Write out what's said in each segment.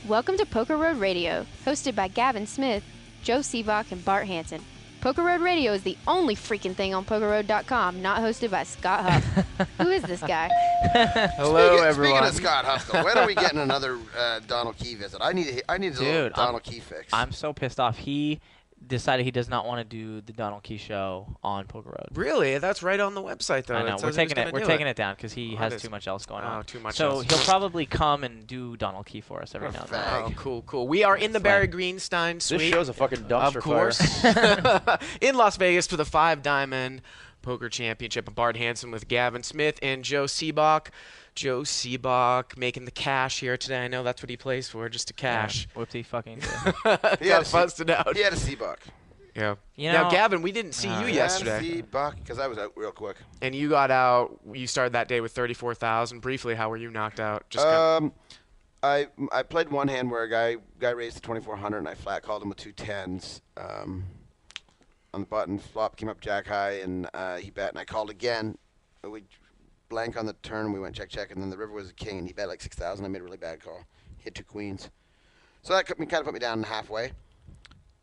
Welcome to Poker Road Radio, hosted by Gavin Smith, Joe Seabach, and Bart Hanson. Poker Road Radio is the only freaking thing on PokerRoad.com not hosted by Scott Huff. Who is this guy? Hello, everyone. Speaking of Scott Huff, though, when are we getting another Donald Key visit? I need a little Donald Key fix. I'm so pissed off. He decided he does not want to do the Donald Key show on Poker Road. Really? That's right on the website, though. I know. We're taking it down because he has too much else going on. Oh, too much so else. he'll probably come and do Donald Key for us every now and then. Oh, cool. We are in the Barry Greenstein suite. This show's a fucking dumpster of course. In Las Vegas for the 5-Diamond Poker Championship. Bart Hanson with Gavin Smith and Joe Seabach. Joe Seabach making the cash here today. I know that's what he plays for, just to cash. Yeah, whoopsie fucking He had busted out. He had a Seabach. Yeah. You Now, know, Gavin, we didn't see you yesterday. Seabach, because I was out real quick. And you got out. You started that day with 34,000. Briefly, how were you knocked out? I played one hand where a guy raised to 2,400 and I flat called him with 2 10s on the button. Flop came up jack high and he bet and I called again. We blank on the turn. We went check and then the river was a king and he bet like 6,000. I made a really bad call. Hit 2 queens. So that kind of put me down halfway.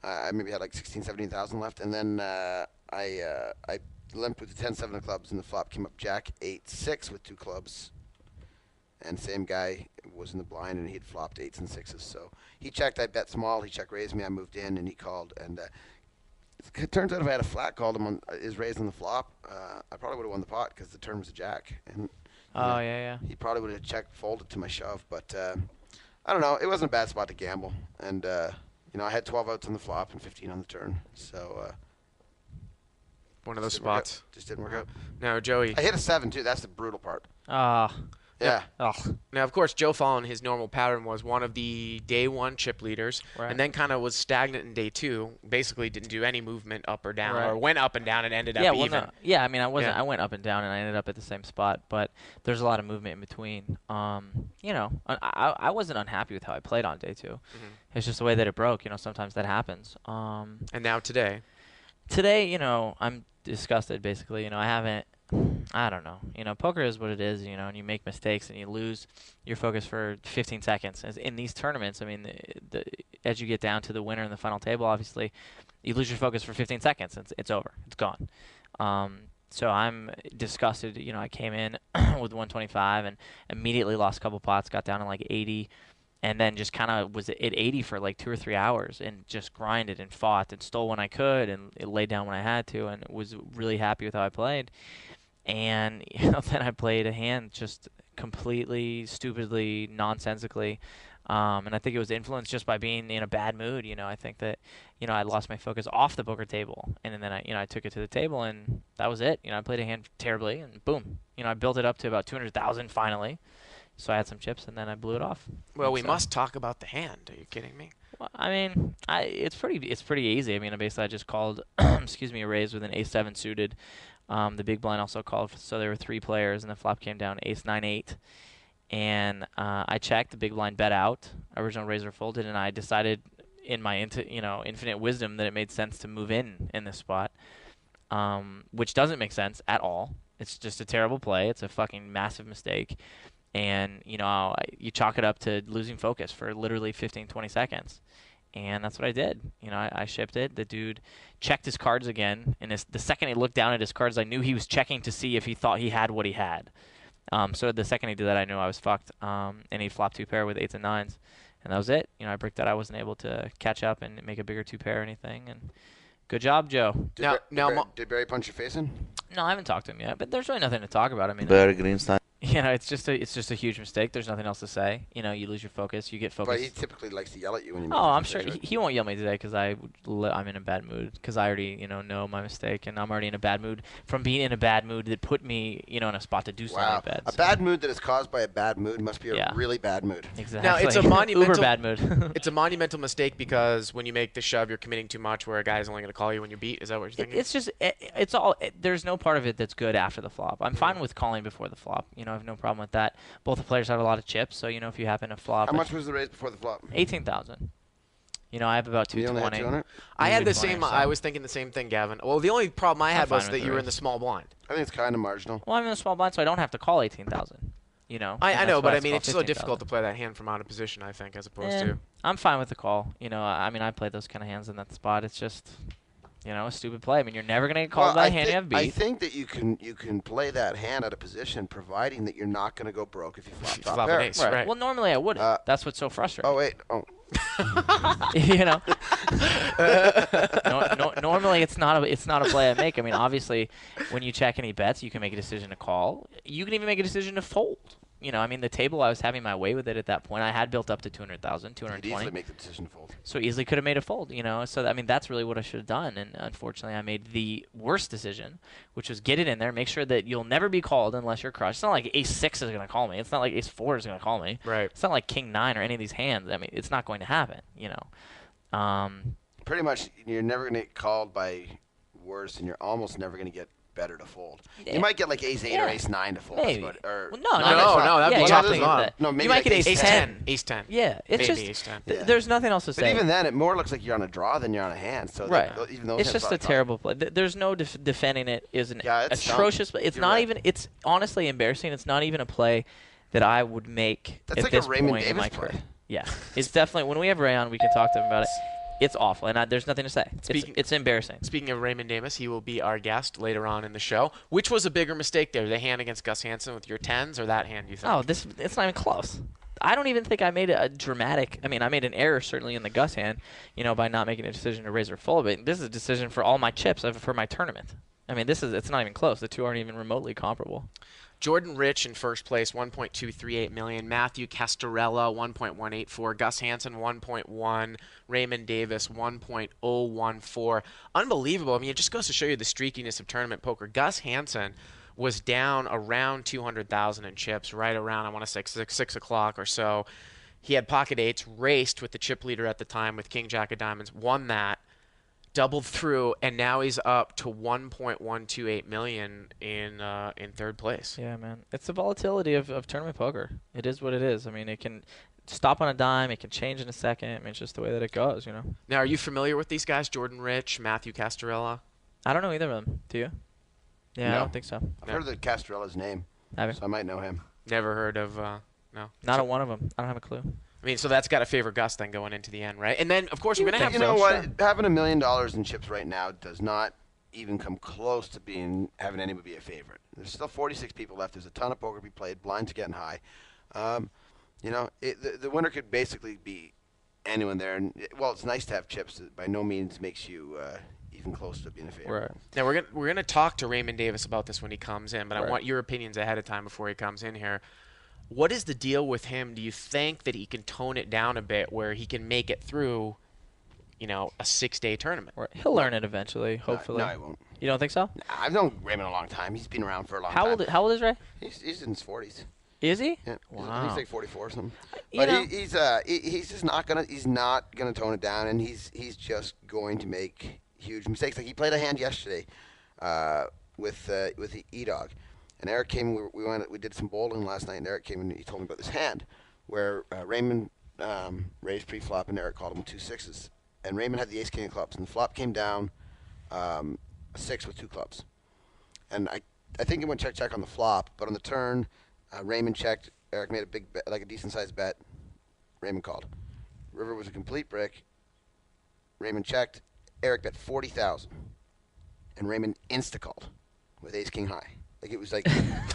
I maybe had like 16,000, 17,000 left, and then I limped with the 10-7 of clubs, and the flop came up jack 8-6 with 2 clubs, and same guy was in the blind, and he'd flopped 8s and 6s. So he checked, I bet small, he check raised me, I moved in, and he called, and it turns out if I had a flat called him on his raise on the flop, I probably would have won the pot because the turn was a jack, and he probably would have check folded to my shove, but I don't know, it wasn't a bad spot to gamble, and I had 12 outs on the flop and 15 on the turn, so one of those spots. Just didn't work out. No, Joey. I hit a 7 too. That's the brutal part. Yeah. Now, of course, Joe following his normal pattern was one of the day 1 chip leaders, and then kind of was stagnant in day 2. Basically, didn't do any movement up or down, or went up and down and ended up even. I mean, I wasn't. I went up and down, and I ended up at the same spot. But there's a lot of movement in between. I wasn't unhappy with how I played on day 2. Mm-hmm. It's just the way that it broke. Sometimes that happens. And now today. Today, I'm disgusted. Basically, I don't know. Poker is what it is, and you make mistakes and you lose your focus for 15 seconds. In these tournaments, I mean, as you get down to the winner in the final table, obviously, you lose your focus for 15 seconds. It's over. It's gone. So I'm disgusted. I came in with 125 and immediately lost a couple pots, got down to like 80, and then just kind of was at 80 for like 2 or 3 hours and just grinded and fought and stole when I could and laid down when I had to and was really happy with how I played. And then I played a hand just completely, stupidly, nonsensically, and I think it was influenced just by being in a bad mood. I think that I lost my focus off the poker table, and then I took it to the table, and that was it. I played a hand terribly, and boom, I built it up to about 200,000 finally. So I had some chips, and then I blew it off. Well, we must talk about the hand. Are you kidding me? Well, I mean, it's pretty easy. I mean, basically I just called, a raise with an ace-7 suited. The big blind also called, so there were 3 players, and the flop came down ace-9-8. And I checked, the big blind bet out, original raiser folded, and I decided in my infinite wisdom that it made sense to move in this spot, which doesn't make sense at all. It's just a terrible play. It's a fucking massive mistake. And, you chalk it up to losing focus for literally 15, 20 seconds. And that's what I did. I shipped it. The dude checked his cards again. And the second he looked down at his cards, I knew he was checking to see if he thought he had what he had. So the second he did that, I knew I was fucked. And he flopped 2 pair with 8s and 9s. And that was it. I bricked out. I wasn't able to catch up and make a bigger 2 pair or anything. And good job, Joe. Did Barry punch your face in? No, I haven't talked to him yet. But there's really nothing to talk about. I mean, Barry Greenstein. It's just a huge mistake. There's nothing else to say. You lose your focus. You get focused. But he typically likes to yell at you when you make I'm mistakes, sure right? he won't yell at me today because I'm in a bad mood because I already know my mistake and I'm already in a bad mood from being in a bad mood that put me in a spot to do something bad. A bad mood that is caused by a bad mood must be a really bad mood. Exactly. Now it's a monumental uber bad mood. It's a monumental mistake because when you make the shove, you're committing too much. Where a guy's only going to call you when you beat. Is that what you're thinking? It's just there's no part of it that's good after the flop. I'm fine with calling before the flop. I have no problem with that. Both the players have a lot of chips, so if you happen to flop. How much was the raise before the flop? 18,000. You know, I have about You only had 220. 200? I had the 220 same. or so. I was thinking the same thing, Gavin. Well, the only problem I had fine was with that the you were in raise. the small blind. I think it's kind of marginal. Well, I'm in a small blind, so I don't have to call 18,000. You know. I And know, that's but why I mean, call it's so difficult 15,000. to play that hand from out of position, I think, as opposed Eh, to. I'm fine with the call. You know, I mean, I played those kind of hands in that spot. It's just, you know, a stupid play. I mean, you're never gonna get called by a hand you have beat. I think that you can play that hand out of position, providing that you're not going to go broke if you flop top Flop an pair. ace. Right. Well, normally I wouldn't. That's what's so frustrating. Oh wait. Oh. You know. Normally it's not a play I make. I mean, obviously, when you check any bets, you can make a decision to call. You can even make a decision to fold. You know, I mean, the table, I was having my way with it at that point. I had built up to 200,000, You'd 220. easily make the decision to fold. So easily could have made a fold, you know. So, I mean, that's really what I should have done. And unfortunately, I made the worst decision, which was get it in there, make sure that you'll never be called unless you're crushed. It's not like ace-6 is going to call me. It's not like ace-4 is going to call me. Right. It's not like king-9 or any of these hands. I mean, it's not going to happen, you know. Pretty much, you're never going to get called by worse, and you're almost never going to get better to fold. Yeah. You might get like ace-8 or ace-9 to fold. Maybe. But, or Well, no, No, that'd yeah, be you're top thinking of that. No, maybe you might like get ace ace-10. Ace-10. Yeah, it's Maybe just ace-10. Yeah. there's nothing else to But say. even then, it more looks like you're on a draw than you're on a hand. So Right. even those It's hands just are a terrible play. There's no defending it. Is an Yeah, it's atrocious. But it's You're not right. even. It's honestly embarrassing. It's not even a play that I would make That's at like a this Raymond point in my Davis play. career. Yeah, it's definitely. When we have Ray on, we can talk to him about it. It's awful, and there's nothing to say. It's embarrassing. Speaking of Raymond Davis, he will be our guest later on in the show. Which was a bigger mistake there, the hand against Gus Hansen with your 10s or that hand, you think? Oh, it's not even close. I don't even think I made a dramatic. I mean, I made an error certainly in the Gus hand, you know, by not making a decision to raise or fold. But this is a decision for all my chips for my tournament. I mean, it's not even close. The two aren't even remotely comparable. Jordan Rich in first place, 1.238 million. Matthew Castorella, 1.184. Gus Hansen, 1.1. Raymond Davis, 1.014. Unbelievable. I mean, it just goes to show you the streakiness of tournament poker. Gus Hansen was down around 200,000 in chips, right around, I want to say, 6 o'clock or so. He had pocket eights, raced with the chip leader at the time with King Jack of Diamonds, won that, doubled through, and now he's up to 1.128 million in third place. Yeah, man. It's the volatility of tournament poker. It is what it is. I mean, it can stop on a dime. It can change in a second. I mean, it's just the way that it goes, you know. Now, are you familiar with these guys, Jordan Rich, Matthew Castorella? I don't know either of them. Do you? Yeah, No. I don't think so. I've heard of Castrella's name, Have you? so I might know him. Never heard of, no. Not a one of them. I don't have a clue. I mean, so that's got to favor Gus then going into the end, right? And then, of course, we're going to have You know what? Having $1 million in chips right now does not even come close to having anybody be a favorite. There's still 46 people left. There's a ton of poker to be played. Blinds are getting high. You know, the winner could basically be anyone there. And well, it's nice to have chips. It by no means makes you even close to being a favorite. Right. Now, we're gonna talk to Raymond Davis about this when he comes in, but Right. I want your opinions ahead of time before he comes in here. What is the deal with him? Do you think that he can tone it down a bit where he can make it through, you know, a 6-day tournament? Right. He'll learn it eventually, hopefully. No, I won't. You don't think so? I've known Raymond a long time. He's been around for a long How time. old is Ray? He's in his 40s. Is he? Yeah. Wow. He's like 44 or something. You But know- he's just not gonna tone it down, and he's just going to make huge mistakes. Like he played a hand yesterday with the E-Dog. And Eric came. We did some bowling last night, and Eric came and he told me about this hand where Raymond raised pre-flop, and Eric called him 2 6s, and Raymond had the ace king of clubs, and the flop came down a 6 with 2 clubs, and I think it went check on the flop, but on the turn, Raymond checked. Eric made a big bet, like a decent sized bet. Raymond called. River was a complete brick. Raymond checked. Eric bet 40,000, and Raymond insta called with ace king high. Like it was like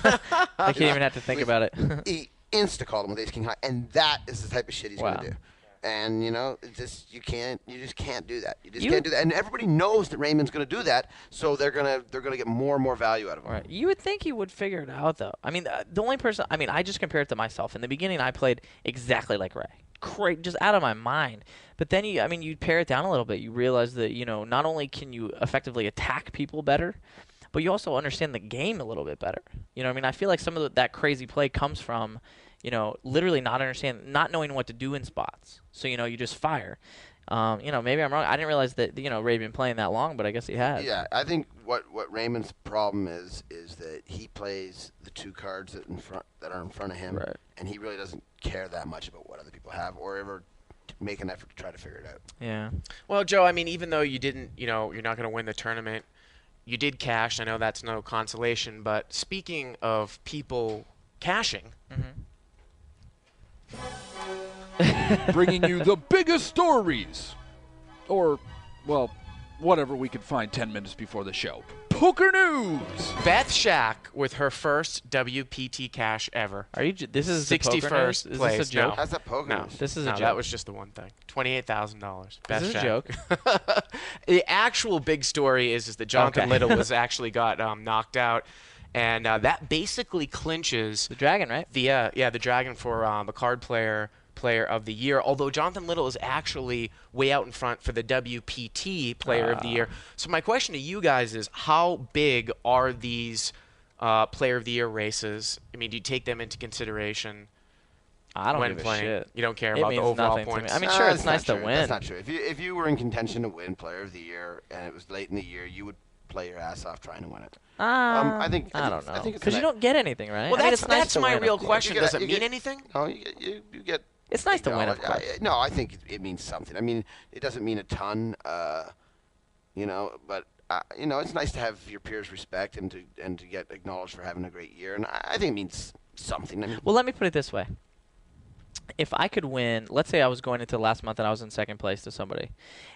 I can't even have to think about it. he insta called him with ace king high, and that is the type of shit he's Wow. gonna do. And you know, you just can't do that. You just You- can't do that. And everybody knows that Raymond's gonna do that, so they're gonna get more and more value out of him. Right. You would think he would figure it out, though. I mean, the only person. I mean, I just compare it to myself. In the beginning, I played exactly like Ray, just out of my mind. But then you pare it down a little bit. You realize that not only can you effectively attack people better, but you also understand the game a little bit better. I feel like some of that crazy play comes from, literally not knowing what to do in spots. So you just fire. Maybe I'm wrong. I didn't realize that Ray had been playing that long, but I guess he has. Yeah, I think what Raymond's problem is that he plays the 2 cards that are in front of him, Right. and he really doesn't care that much about what other people have or ever make an effort to try to figure it out. Yeah. Well, Joe, I mean, even though you didn't, you're not going to win the tournament, you did cash. I know that's no consolation, but speaking of people cashing, Bringing you the biggest stories. Or, well, whatever we could find 10 minutes before the show. Poker News! Beth Shack with her first WPT cash ever. Are you? This is the poker 61st news? Is place. this a joke? How's that poker? No, This is a joke. That was just the one thing. $28,000. Beth Is this a Shack. joke? The actual big story is that Jonathan Okay. Little was actually got knocked out, and that basically clinches The dragon, right? the Dragon for the card player of the year. Although Jonathan Little is actually way out in front for the WPT player of the year. So my question to you guys is, how big are these player of the year races? I mean, do you take them into consideration I don't when give a playing? shit. You don't care It about the means overall nothing to me. points. I mean, sure, it's that's nice not to true. win. That's not true. If you were in contention to win Player of the Year and it was late in the year, you would play your ass off trying to win it. I think- I don't know. I think it's Because you nice. don't get anything, right? Well, I mean, that's it's nice to my win, real of course. question. You get- Does it you mean get- anything? No, you get. It's nice to win, of acknowledged. course. No, I think it means something. I mean, it doesn't mean a ton, but it's nice to have your peers respect and to get acknowledged for having a great year, and I think it means something. I mean, Well, let me put it this way. If I could win, let's say I was going into last month and I was in second place to somebody,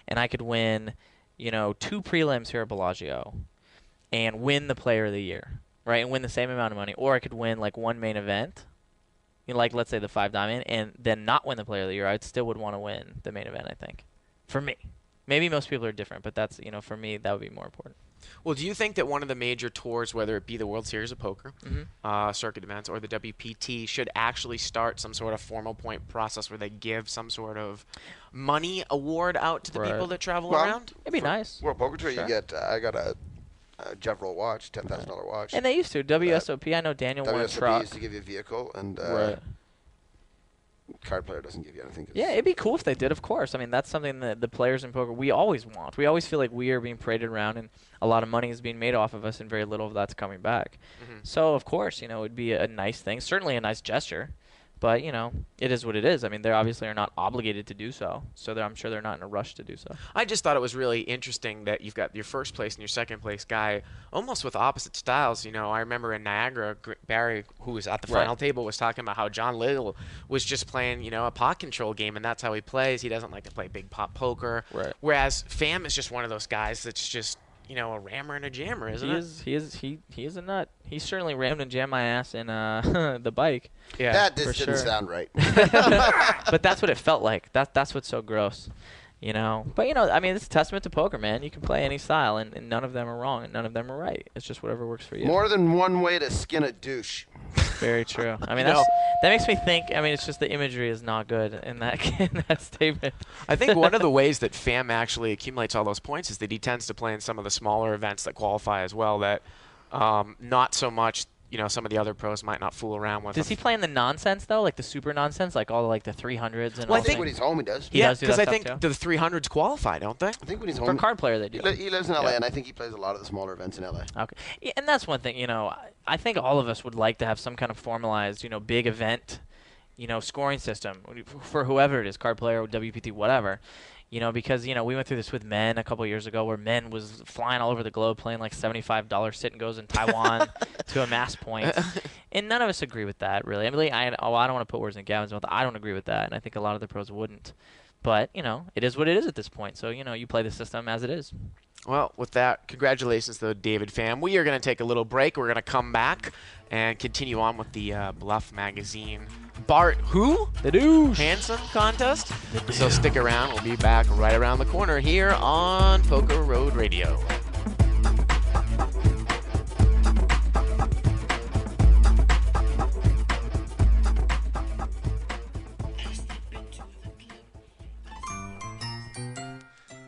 and I could win, 2 prelims here at Bellagio and win the player of the year, right, and win the same amount of money, or I could win, like, one main event, like, let's say the 5 diamond, and then not win the player of the year, I still would want to win the main event, I think, for me. Maybe most people are different, but that's, for me, that would be more important. Well, do you think that one of the major tours, whether it be the World Series of Poker, circuit events, or the WPT, should actually start some sort of formal point process where they give some sort of money award out to the Right. people that travel Well, around? It'd be nice. World Poker Tour, Sure. you get. I got a Jevroll watch, $10,000 watch. And they used to. WSOP, I know Daniel won a WSOP truck. used to give you a vehicle, and Right. card player doesn't give you anything. 'Cause Yeah, it'd be cool if they did, of course. I mean, that's something that the players in poker, we always want. We always feel like we are being paraded around and a lot of money is being made off of us and very little of that's coming back. So, of course, it would be a nice thing, certainly a nice gesture. But, it is what it is. I mean, they obviously are not obligated to do so. So I'm sure they're not in a rush to do so. I just thought it was really interesting that you've got your first place and your second place guy almost with opposite styles. I remember in Niagara, Barry, who was at the Right. final table, was talking about how John Little was just playing, a pot control game, and that's how he plays. He doesn't like to play big pot poker. Right. Whereas Pham is just one of those guys that's just, a rammer and a jammer, isn't it? He is a nut. He certainly rammed and jammed my ass in the bike. Yeah. that for just didn't sure. sound right. But that's what it felt like. That's what's so gross. But I mean, it's a testament to poker, man. You can play any style, and none of them are wrong, and none of them are right. It's just whatever works for you. More than one way to skin a douche. Very true. I mean, You know- that makes me think. I mean, it's just the imagery is not good in that statement. I think one of the ways that Pham actually accumulates all those points is that he tends to play in some of the smaller events that qualify as well that not so much, some of the other pros might not fool around with. Does he play in the nonsense though, like the super nonsense, like all the 300s and Well, all I I think things? when he's home, he does. He Yeah, does do because that I stuff think too? the 300s qualify, don't they? I think when he's For a home, card player, they do. he lives in LA, Yeah. and I think he plays a lot of the smaller events in LA. Okay, yeah, and that's one thing. I think all of us would like to have some kind of formalized, big event, scoring system for whoever it is, card player, WPT, whatever. Because we went through this with Men a couple years ago, where Men was flying all over the globe playing like $75 sit and goes in Taiwan to amass points, and none of us agree with that really. I mean, I don't want to put words in Gavin's mouth. I don't agree with that, and I think a lot of the pros wouldn't. But it is what it is at this point. So you play the system as it is. Well, with that, congratulations to the David fam. We are going to take a little break. We're going to come back and continue on with the Bluff Magazine Bart The douche. Hanson contest. So stick around. We'll be back right around the corner here on Poker Road Radio.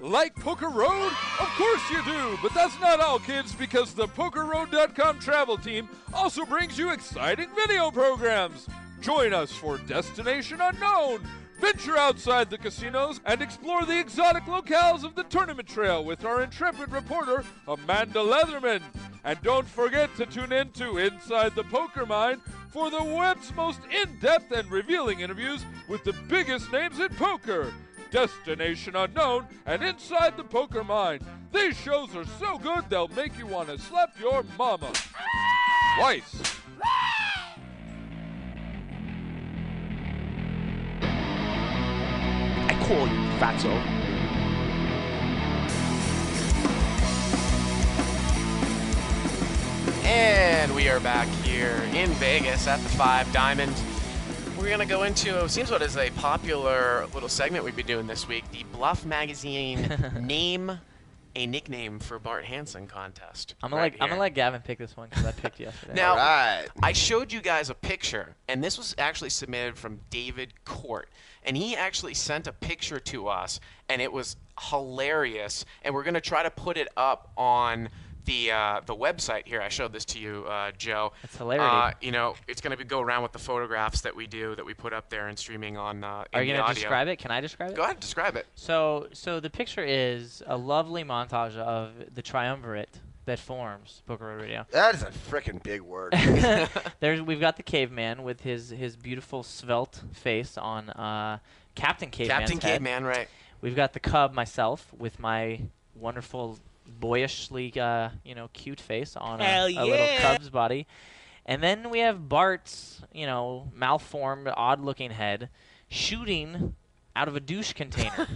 Like Poker Road? Of course you do, but that's not all, kids, because the PokerRoad.com travel team also brings you exciting video programs. Join us for Destination Unknown, Venture outside the casinos and explore the exotic locales of the tournament trail with our intrepid reporter, Amanda Leatherman. And don't forget to tune in to Inside the Poker Mind for the web's most in-depth and revealing interviews with the biggest names in poker. Destination Unknown and Inside the Poker Mind. These shows are so good they'll make you want to slap your mama. Twice. I call you, fatso. And we are back here in Vegas at the 5 Diamond. We're going to go into, seems what is a popular little segment we've been doing this week, the Bluff Magazine Name a Nickname for Bart Hanson contest. I'm gonna let Gavin pick this one because I picked yesterday. Now, All right. I showed you guys a picture, and this was actually submitted from David Court. And he actually sent a picture to us, and it was hilarious. And we're going to try to put it up on the website here. I showed this to you, Joe. It's hilarious. You know, it's going to go around with the photographs that we do, that we put up there and streaming on Are you going to describe it? Can I describe it? Go ahead, describe it. So the picture is a lovely montage of the triumvirate that forms Poker Road Radio. That is a freaking big word. We've got the caveman with his beautiful svelte face on Captain Caveman's Captain head. Caveman, right. We've got the cub, myself, with my wonderful, boyishly, cute face on a little cub's body. And then we have Bart's, malformed, odd-looking head shooting out of a douche container.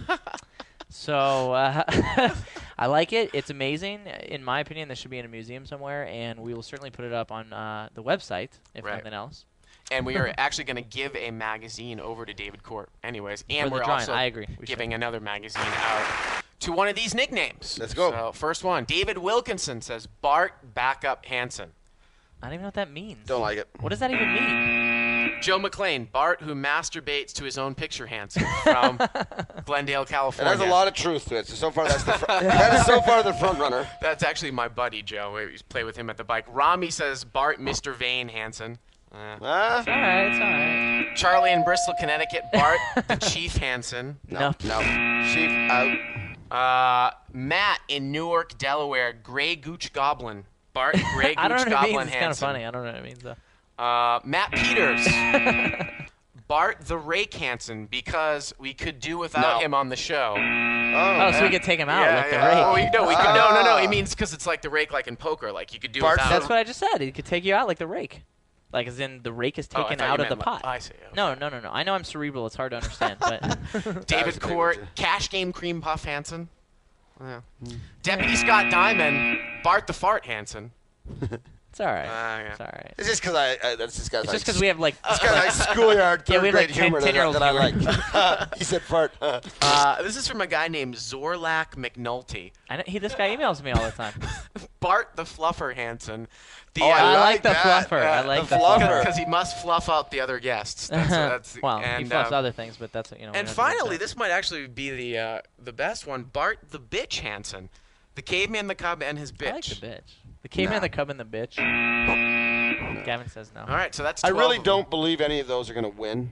So I like it. It's amazing. In my opinion, this should be in a museum somewhere, and we will certainly put it up on the website, if nothing else. And we are actually going to give a magazine over to David Court anyways. And For the we're drawing. also I agree. giving another magazine out to one of these nicknames. Let's go. So first one, David Wilkinson says, Bart Backup Hanson. I don't even know what that means. Don't like it. What does that even mean? Joe McLean, Bart who masturbates to his own picture Hanson from Glendale, It California. has a lot of truth to it. So far, that is so far the front runner. That's actually my buddy, Joe. We used to play with him at the bike. Rami says, Bart Mr. Vane Hanson. It's all right. It's all right. Charlie in Bristol, Connecticut, Bart the Chief Hanson. No. Chief out. Matt in Newark, Delaware, Gray Gooch Goblin. Bart Gray I don't Gooch know what it Goblin means. It's kind of Hanson. funny. I don't know what it means, though. Matt Peters. Bart the Rake Hanson, because we could do without him on the show. Oh, so we could take him out like the rake. Oh, we could, no. He means because it's like the rake, like in poker. Like you could do Bart, without That's him. what I just said. He could take you out like the rake. Like, as in the rake is I taken thought you out of the meant pot. I see. Okay. No. I know I'm cerebral. It's hard to understand. But David Court, Cash Game Cream Puff Hanson. Yeah. Deputy Scott Diamond, Bart the Fart Hanson. it's all right. Yeah. It's all right. It's just because that's just It's just because we have like This guy's like schoolyard Yeah, we have, third grade like, 10 humor 10-year-old that I like. He said fart. This is from a guy named Zorlak McNulty. this guy emails me all the time. Bart the Fluffer Hanson. I like the that. fluffer. I like the the fluffer. fluffer. Because he must fluff out the other guests. That's Well, and, he fluffs other things, but that's And finally, this might actually be the best one. Bart the Bitch Hanson. The caveman, the cub, and his bitch. I like the bitch. The caveman, the cub, and the bitch. Gavin says no. All right, so that's I 12 really of them. don't believe any of those are going to win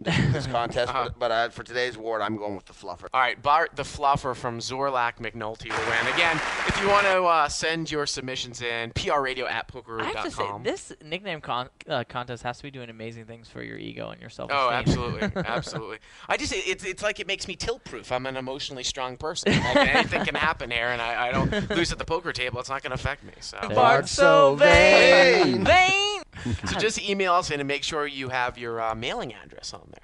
this contest, but for today's award, I'm going with the fluffer. All right, Bart the Fluffer from Zorlak McNulty will win. Again, if you want to send your submissions in, prradio@pokerroad.com. I have to say, this nickname contest has to be doing amazing things for your ego and your self-esteem. Oh, absolutely, absolutely. It's like it makes me tilt-proof. I'm an emotionally strong person. Like, anything can happen here, and I don't lose at the poker table. It's not going to affect me. So, Bart's so vain. so just email us in and make sure you have your mailing address on there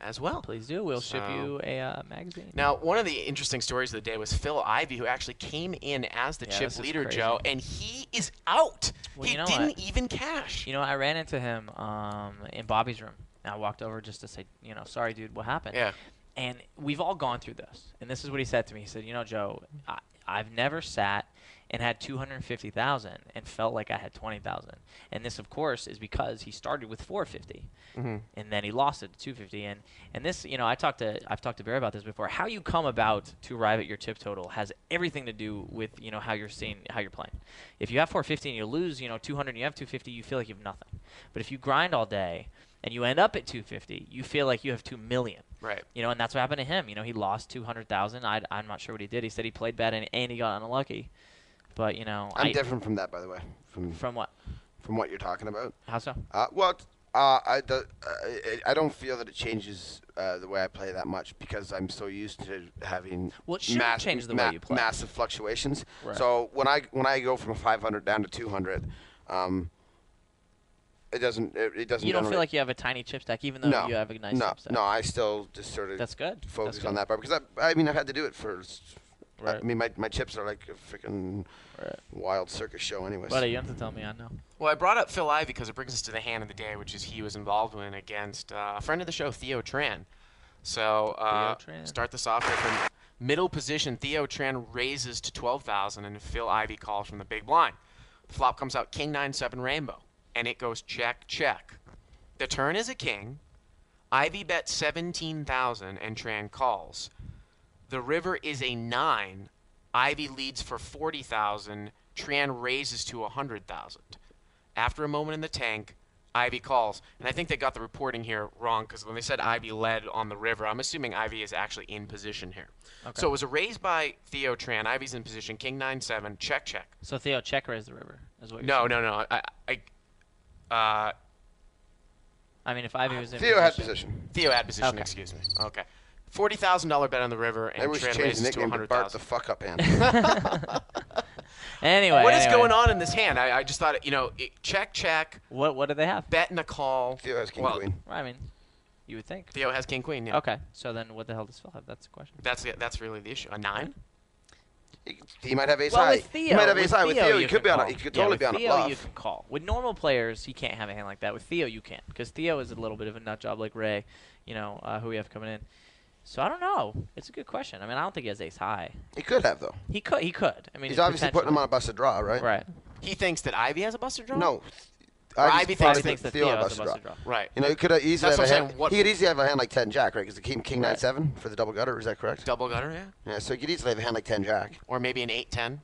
as well. Please do. We'll ship you a magazine. Now, one of the interesting stories of the day was Phil Ivey, who actually came in as the chip this is leader, crazy. Joe, and he is out. Well, He you know didn't what? even cash. I ran into him in Bobby's room. I walked over just to say, sorry, dude, what happened? Yeah. And we've all gone through this. And this is what he said to me. He said, Joe, I've never sat and had 250,000 and felt like I had 20,000. And this, of course, is because he started with 450, and then he lost it to 250. And this, I've talked to Barry about this before. How you come about to arrive at your chip total has everything to do with how you're playing. If you have 450 and you lose 200, and you have 250, you feel like you have nothing. But if you grind all day and you end up at 250, you feel like you have 2 million. Right. You know, and that's what happened to him. You know, he lost 200,000. I'm not sure what he did. He said he played bad and he got unlucky. But, you know, I'm different from that, by the way. From what? From what you're talking about. How so? I don't feel that it changes the way I play that much because I'm so used to having Well, it shouldn't change the way you play. massive fluctuations. Right. So when I go from a 500 down to 200, it doesn't. You don't feel like you have a tiny chip stack, even though you have a nice chip stack. No, I still just sort of That's good. focus on that part because I've had to do it for. Right. I mean, my chips are like a freaking wild circus show, anyways. Buddy, you have to tell me I know. Well, I brought up Phil Ivey because it brings us to the hand of the day, which is he was involved in against a friend of the show, Theo Tran. So start this off here from middle position. Theo Tran raises to 12,000, and Phil Ivey calls from the big blind. The flop comes out King 9-7 Rainbow, and it goes check, check. The turn is a king. Ivey bets 17,000, and Tran calls. The river is a 9. Ivey leads for 40,000. Tran raises to 100,000. After a moment in the tank, Ivey calls. And I think they got the reporting here wrong because when they said Ivey led on the river, I'm assuming Ivey is actually in position here. Okay. So it was a raise by Theo Tran. Ivey's in position. King 9-7. Check, check. So Theo check raised the river is what you're No. I mean, if Ivey was in Theo position. had position. Theo had position, Okay. excuse me. Okay. $40,000 bet on the river, and Maybe we should Tran change the raises to nickname to Bart the 100,000. fuck up hand. Anyway. What is going on in this hand? I just thought, check, check, What do they have? bet and a call. Theo has king queen. I mean, you would think. Theo has king queen. Yeah. Okay, so then what the hell does Phil have? That's the question. That's really the issue. A 9? He might have ace Well, high. with Theo, He might have ace high. With Theo, you he could be can on. call. He could Yeah, totally with be on a Theo, bluff. you can call. With normal players, you can't have a hand like that. With Theo, you can, because Theo is a little bit of a nut job like Ray, who we have coming in. So I don't know. It's a good question. I mean, I don't think he has ace high. He could have though. He could. I mean, He's obviously putting him on a busted draw, right? Right. He thinks that Ivy has a busted draw? No. Ivy Probably thinks that Theo on a has a busted draw. Right. He could easily That's have a what I'm hand. saying, what- He could easily have a hand like 10 jack, right? Because the king Right. 9-7 for the double gutter. Is that correct? Double gutter, yeah. Yeah. So he could easily have a hand like 10 jack. Or maybe an 8-10.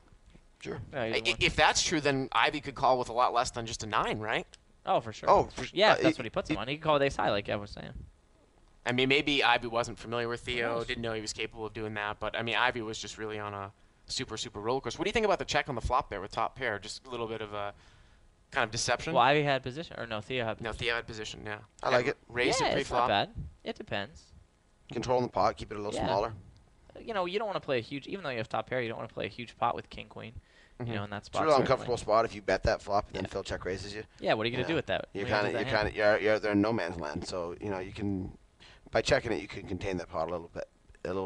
Sure. Yeah, either one. If that's true, then Ivy could call with a lot less than just a 9, right? Oh, for sure. Oh, yeah, if that's what he puts him on. He could call with ace high, like I was saying. I mean, maybe Ivy wasn't familiar with Who Theo, knows? didn't know he was capable of doing that. But, I mean, Ivy was just really on a super, super roller coaster. What do you think about the check on the flop there with top pair? Just a little bit of a kind of deception? Well, Ivy had position, or no, Theo had No, position. Theo had position, yeah. I like it. Raised Yeah, it it's not pre-flop. bad. It depends. Controlling the pot, keep it a little Yeah. smaller. You don't want to play a huge, even though you have top pair, you don't want to play a huge pot with king queen. Mhm. In that It's a spot. real certainly. uncomfortable spot if you bet that flop and then Yeah. Phil check raises you. Yeah, what are you gonna Yeah. do with that? You're What are you gonna do with that hand? you're out there in no man's land. So you can, by checking it, you can contain that pot a little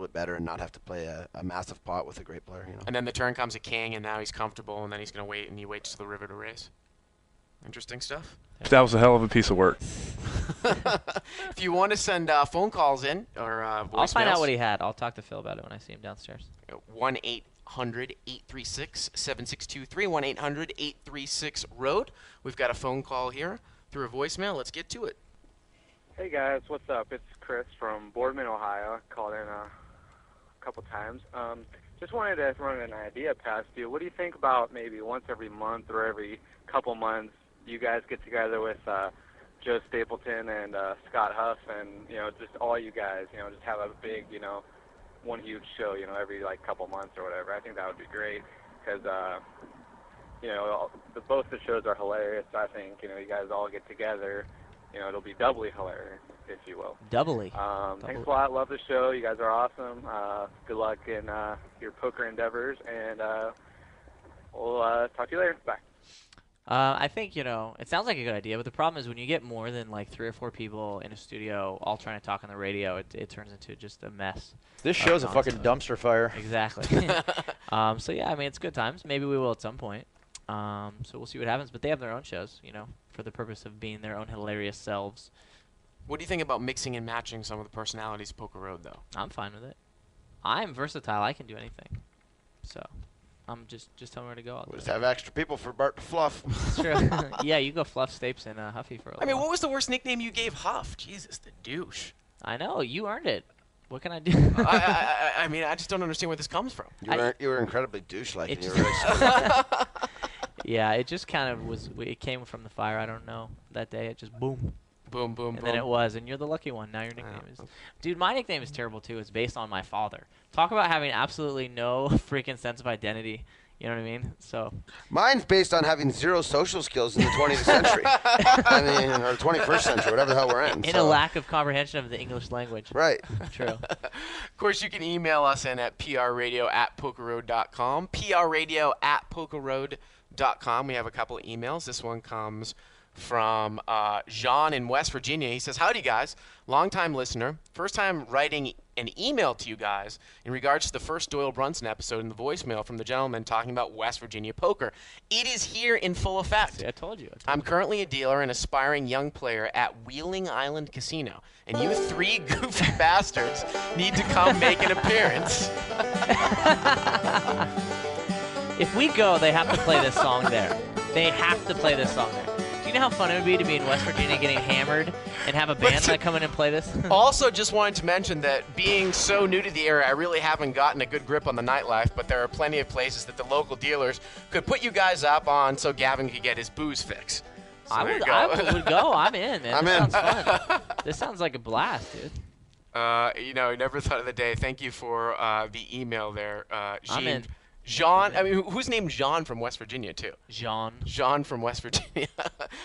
bit better and not have to play a massive pot with a great player. And then the turn comes a king, and now he's comfortable, and then he's going to wait, and he waits till the river to raise. Interesting stuff. That was a hell of a piece of work. If you want to send phone calls in or voicemails, I'll find out what he had. I'll talk to Phil about it when I see him downstairs. 1-800-836-7623, 1-800-836-ROAD. We've got a phone call here through a voicemail. Let's get to it. Hey guys, what's up? It's Chris from Boardman, Ohio. Called in a couple times. Just wanted to run an idea past you. What do you think about maybe once every month or every couple months you guys get together with Joe Stapleton and Scott Huff and, just all you guys, just have a big, one huge show, every couple months or whatever. I think that would be great because, both the shows are hilarious. I think, you guys all get together. It'll be doubly hilarious, if you will. Doubly. Thanks a lot. Love the show. You guys are awesome. Good luck in your poker endeavors, and we'll talk to you later. Bye. I think, it sounds like a good idea, but the problem is when you get more than 3 or 4 people in a studio all trying to talk on the radio, it turns into just a mess. This show's a fucking nonsense. dumpster fire. Exactly. So, yeah, I mean, it's good times. Maybe we will at some point. So we'll see what happens. But they have their own shows, for the purpose of being their own hilarious selves. What do you think about mixing and matching some of the personalities of Poker Road, though? I'm fine with it. I'm versatile. I can do anything. So I'm just tell me where to go. I'll do We'll just it. have extra people for Bart to fluff. It's true. Yeah, you go Fluff Stapes and Huffy for a I mean, while. what was the worst nickname you gave Huff? Jesus, the douche. I know. You earned it. What can I do? I mean, I just don't understand where this comes from. You were incredibly douche-like. It And you were just- really smart. Yeah, it just kind of was. It came from the fire. I don't know. That day, it just boom. Boom, boom, And boom. then it was, and you're the lucky one. Now your nickname is. Dude, my nickname is terrible too. It's based on my father. Talk about having absolutely no freaking sense of identity. You know what I mean? So. Mine's based on having zero social skills in the 20th century. I mean, or 21st century, whatever the hell we're in. In a lack of comprehension of the English language. Right. True. Of course, you can email us in at prradio@pokerroad.com. prradio@pokerroad.com. We have a couple of emails. This one comes from Jean in West Virginia. He says, howdy, guys. Longtime listener. First time writing an email to you guys in regards to the first Doyle Brunson episode in the voicemail from the gentleman talking about West Virginia poker. It is here in full effect. See, I told you. I'm currently a dealer and aspiring young player at Wheeling Island Casino, and you three goofy bastards need to come make an appearance. If we go, they have to play this song there. They have to play this song there. Do you know how fun it would be to be in West Virginia getting hammered and have a band that come in and play this? Also, just wanted to mention that being so new to the area, I really haven't gotten a good grip on the nightlife, but there are plenty of places that the local dealers could put you guys up on so Gavin could get his booze fix. So I would go. I'm in, man. I'm this in. Sounds fun. This sounds like a blast, dude. Never thought of the day. Thank you for the email there, Jean. I'm in. Jean, I mean, who's named Jean from West Virginia, too? Jean from West Virginia.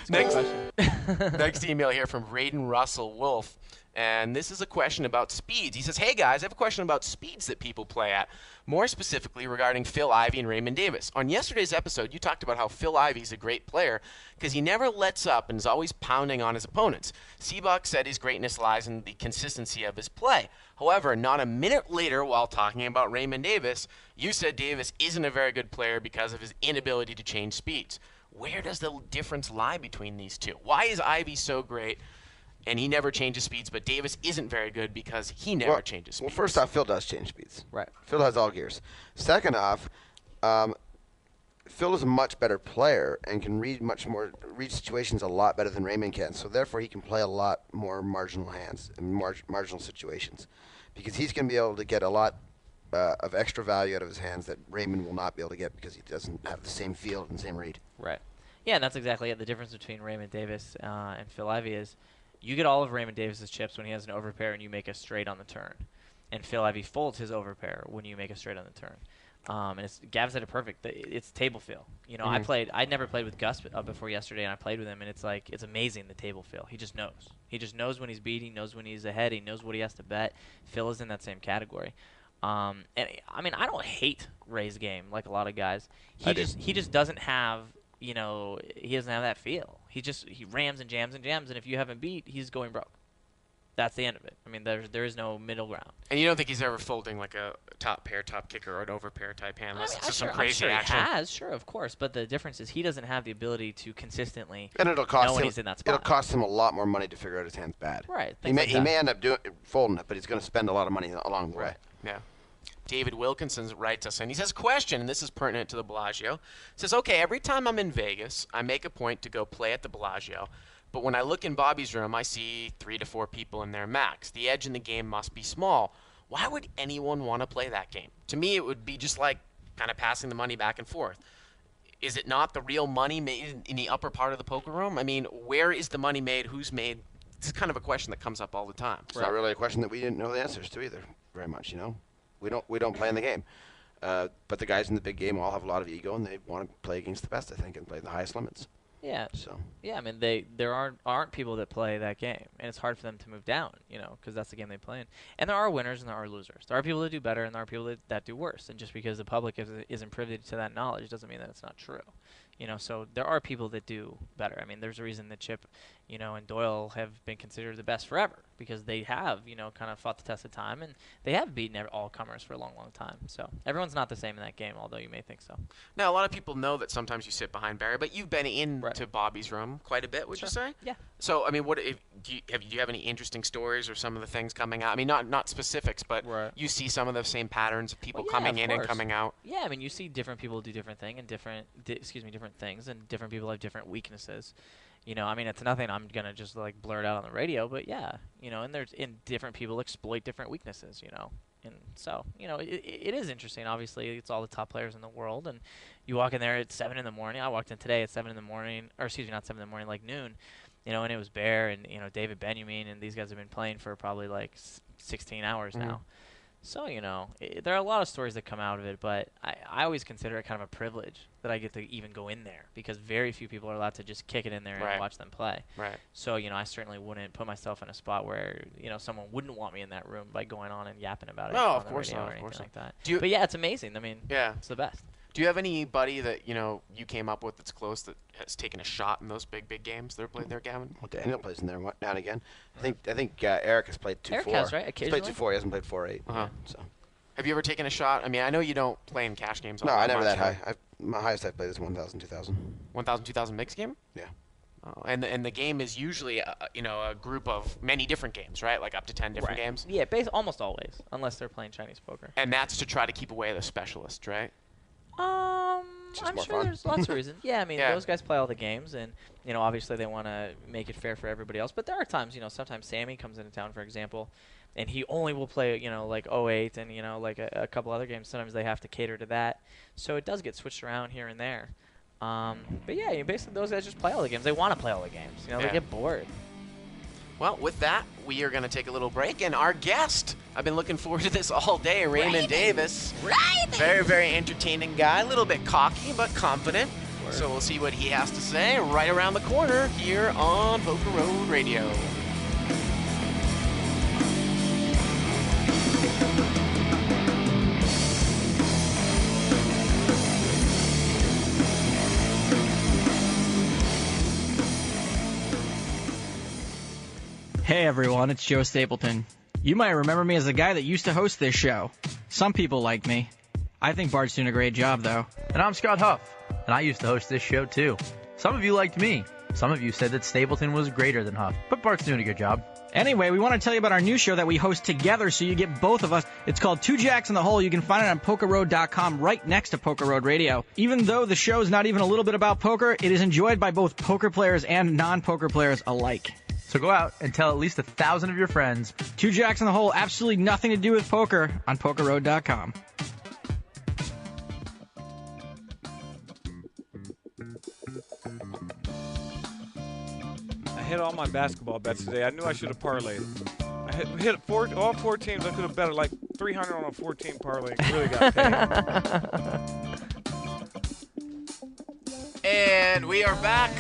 Next email here from Raiden Russell Wolf. And this is a question about speeds. He says, hey, guys, I have a question about speeds that people play at. More specifically regarding Phil Ivey and Raymond Davis. On yesterday's episode, you talked about how Phil Ivey's a great player because he never lets up and is always pounding on his opponents. Seabuck said his greatness lies in the consistency of his play. However, not a minute later, while talking about Raymond Davis, you said Davis isn't a very good player because of his inability to change speeds. Where does the difference lie between these two? Why is Ivey so great and he never changes speeds, but Davis isn't very good because he never changes speeds? Well, first off, Phil does change speeds. Right. Phil has all gears. Second off, Phil is a much better player and can read situations a lot better than Raymond can. So therefore, he can play a lot more marginal hands and marginal situations, because he's going to be able to get a lot of extra value out of his hands that Raymond will not be able to get because he doesn't have the same field and same read. Right. Yeah, and that's exactly it. The difference between Raymond Davis and Phil Ivey is you get all of Raymond Davis's chips when he has an overpair and you make a straight on the turn. And Phil Ivey folds his overpair when you make a straight on the turn. And Gav said it perfect. It's table feel. You know, I'd never played with Gus before yesterday, and I played with him, and it's amazing, the table feel. He just knows. He just knows when he's beat. He knows when he's ahead. He knows what he has to bet. Phil is in that same category. And I mean, I don't hate Ray's game like a lot of guys. He just doesn't have, he doesn't have that feel. He rams and jams, and if you haven't beat, he's going broke. That's the end of it. I mean, there is no middle ground. And you don't think he's ever folding like a top pair, top kicker, or an overpair type hand? Unless it's some I'm crazy sure action. He has, sure, of course. But the difference is he doesn't have the ability to consistently And it'll cost know when him. he's in that spot. It'll cost him a lot more money to figure out his hand's bad. Right. He may end up folding it, but he's going to spend a lot of money along the way. Yeah. David Wilkinson writes us, and he says, question, and this is pertinent to the Bellagio. Says, okay, every time I'm in Vegas, I make a point to go play at the Bellagio. But when I look in Bobby's room, I see 3 to 4 people in there max. The edge in the game must be small. Why would anyone want to play that game? To me, it would be just like kind of passing the money back and forth. Is it not the real money made in the upper part of the poker room? I mean, where is the money made? Who's made? This is kind of a question that comes up all the time. It's not really a question that we didn't know the answers to either very much, We don't play in the game. But the guys in the big game all have a lot of ego, and they want to play against the best, I think, and play the highest limits. Yeah. So. Yeah, I mean, there aren't people that play that game, and it's hard for them to move down, because that's the game they play in. And there are winners and there are losers. There are people that do better and there are people that do worse. And just because the public isn't privy to that knowledge doesn't mean that it's not true. So there are people that do better. I mean, there's a reason that Chip, and Doyle have been considered the best forever because they have, kind of fought the test of time, and they have beaten all comers for a long, long time. So everyone's not the same in that game, although you may think so. Now, a lot of people know that sometimes you sit behind Barry, but you've been into Bobby's room quite a bit, would you say? Yeah. So, I mean, do you have any interesting stories or some of the things coming out? I mean, not specifics, but you see some of the same patterns of people coming in and coming out. Yeah, I mean, you see different people do different things and different things, and different people have different weaknesses. I mean, it's nothing I'm gonna just like blurt out on the radio, but yeah, and different people exploit different weaknesses, and so it is interesting. Obviously, it's all the top players in the world, and you walk in there at 7 in the morning. I walked in today at 7 in the morning, or excuse me, not 7 in the morning, like noon, and it was Bear and David Benjamin, and these guys have been playing for probably like 16 hours now. So, there are a lot of stories that come out of it, but I always consider it kind of a privilege that I get to even go in there, because very few people are allowed to just kick it in there and watch them play. Right. So, I certainly wouldn't put myself in a spot where, someone wouldn't want me in that room by going on and yapping about it. No, on of the course radio not, or of course anything not. like that. But yeah, it's amazing. I mean, it's the best. Do you have anybody that you came up with that's close that has taken a shot in those big games they're played there, Gavin? Well, Daniel plays in there now and again. I think Eric has played 2-4. Eric has, right? He's Occasionally. played 2-4. He hasn't played 4-8. So. Have you ever taken a shot? I mean, I know you don't play in cash games. No, I never that high. My highest I've played is 1,000, 2,000. 1,000, 2,000 mixed game? Yeah. Oh, and the game is usually a group of many different games, right? Like up to 10 different games. Yeah, almost always, unless they're playing Chinese poker. And that's to try to keep away the specialists, right? I'm sure there's lots of reasons. Yeah, I mean, those guys play all the games, and obviously they want to make it fair for everybody else. But there are times, sometimes Sammy comes into town, for example, and he only will play, like 08 and like a couple other games. Sometimes they have to cater to that, so it does get switched around here and there. But yeah, basically those guys just play all the games. They want to play all the games. They get bored. Well, with that, we are going to take a little break, and our guest, I've been looking forward to this all day, Raymond Davis. Very, very entertaining guy, a little bit cocky, but confident. So we'll see what he has to say right around the corner here on Poker Road Radio. Hey everyone, it's Joe Stapleton. You might remember me as the guy that used to host this show. Some people like me. I think Bart's doing a great job, though. And I'm Scott Huff, and I used to host this show, too. Some of you liked me. Some of you said that Stapleton was greater than Huff, but Bart's doing a good job. Anyway, we want to tell you about our new show that we host together so you get both of us. It's called Two Jacks in the Hole. You can find it on PokerRoad.com right next to Poker Road Radio. Even though the show is not even a little bit about poker, it is enjoyed by both poker players and non-poker players alike. So go out and tell at least 1,000 of your friends. Two Jacks in the Hole, absolutely nothing to do with poker on PokerRoad.com. I hit all my basketball bets today. I knew I should have parlayed. I hit all four teams. I could have bet like 300 on a 14 parlay. Really got paid. And we are back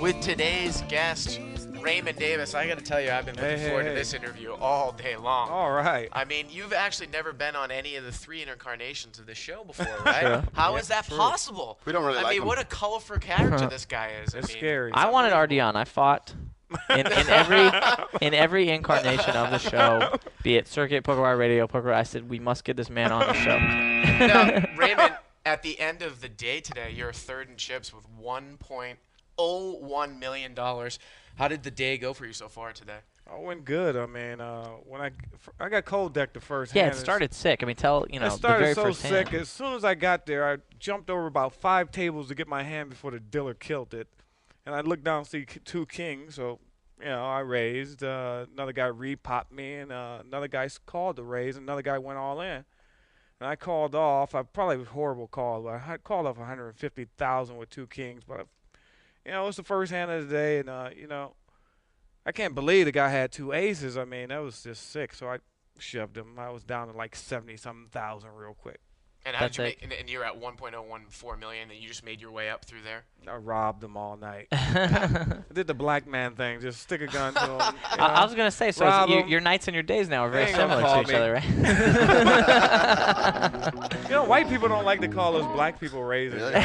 with today's guest, Raymond Davis. I got to tell you, I've been looking forward to this interview all day long. All right. I mean, you've actually never been on any of the 3 incarnations of this show before, right? Sure. How is that possible? We don't really like I mean, him. what a colorful character this guy is. It's scary. I wanted RD on. I fought in every incarnation of the show, be it Circuit, Poker Wire Radio, Poker. I said we must get this man on the show. Now, Raymond, at the end of the day today, you're third in chips with $1.01 million. How did the day go for you so far today? I went good. I mean, when I got cold decked the first Yeah, hand. it started sick. I mean, it It the started very so first sick. hand. As soon as I got there, I jumped over about 5 tables to get my hand before the dealer killed it. And I looked down and see 2 kings, so, I raised. Another guy re-popped me, and another guy called to raise, and another guy went all in. And I called off. I probably was a horrible call, but I called off 150,000 with 2 kings. But, it's the first hand of the day, and, I can't believe the guy had 2 aces. I mean, that was just sick. So I shoved him. I was down to like 70-something thousand real quick. And how did That's you it. make? And you're at 1.014 million, and you just made your way up through there. I robbed them all night. I did the black man thing, just stick a gun to them. I was gonna say, so rob 'em. your nights and your days now are very They ain't gonna similar to call each me. other, right? White people don't like to call us black people raisins. Really?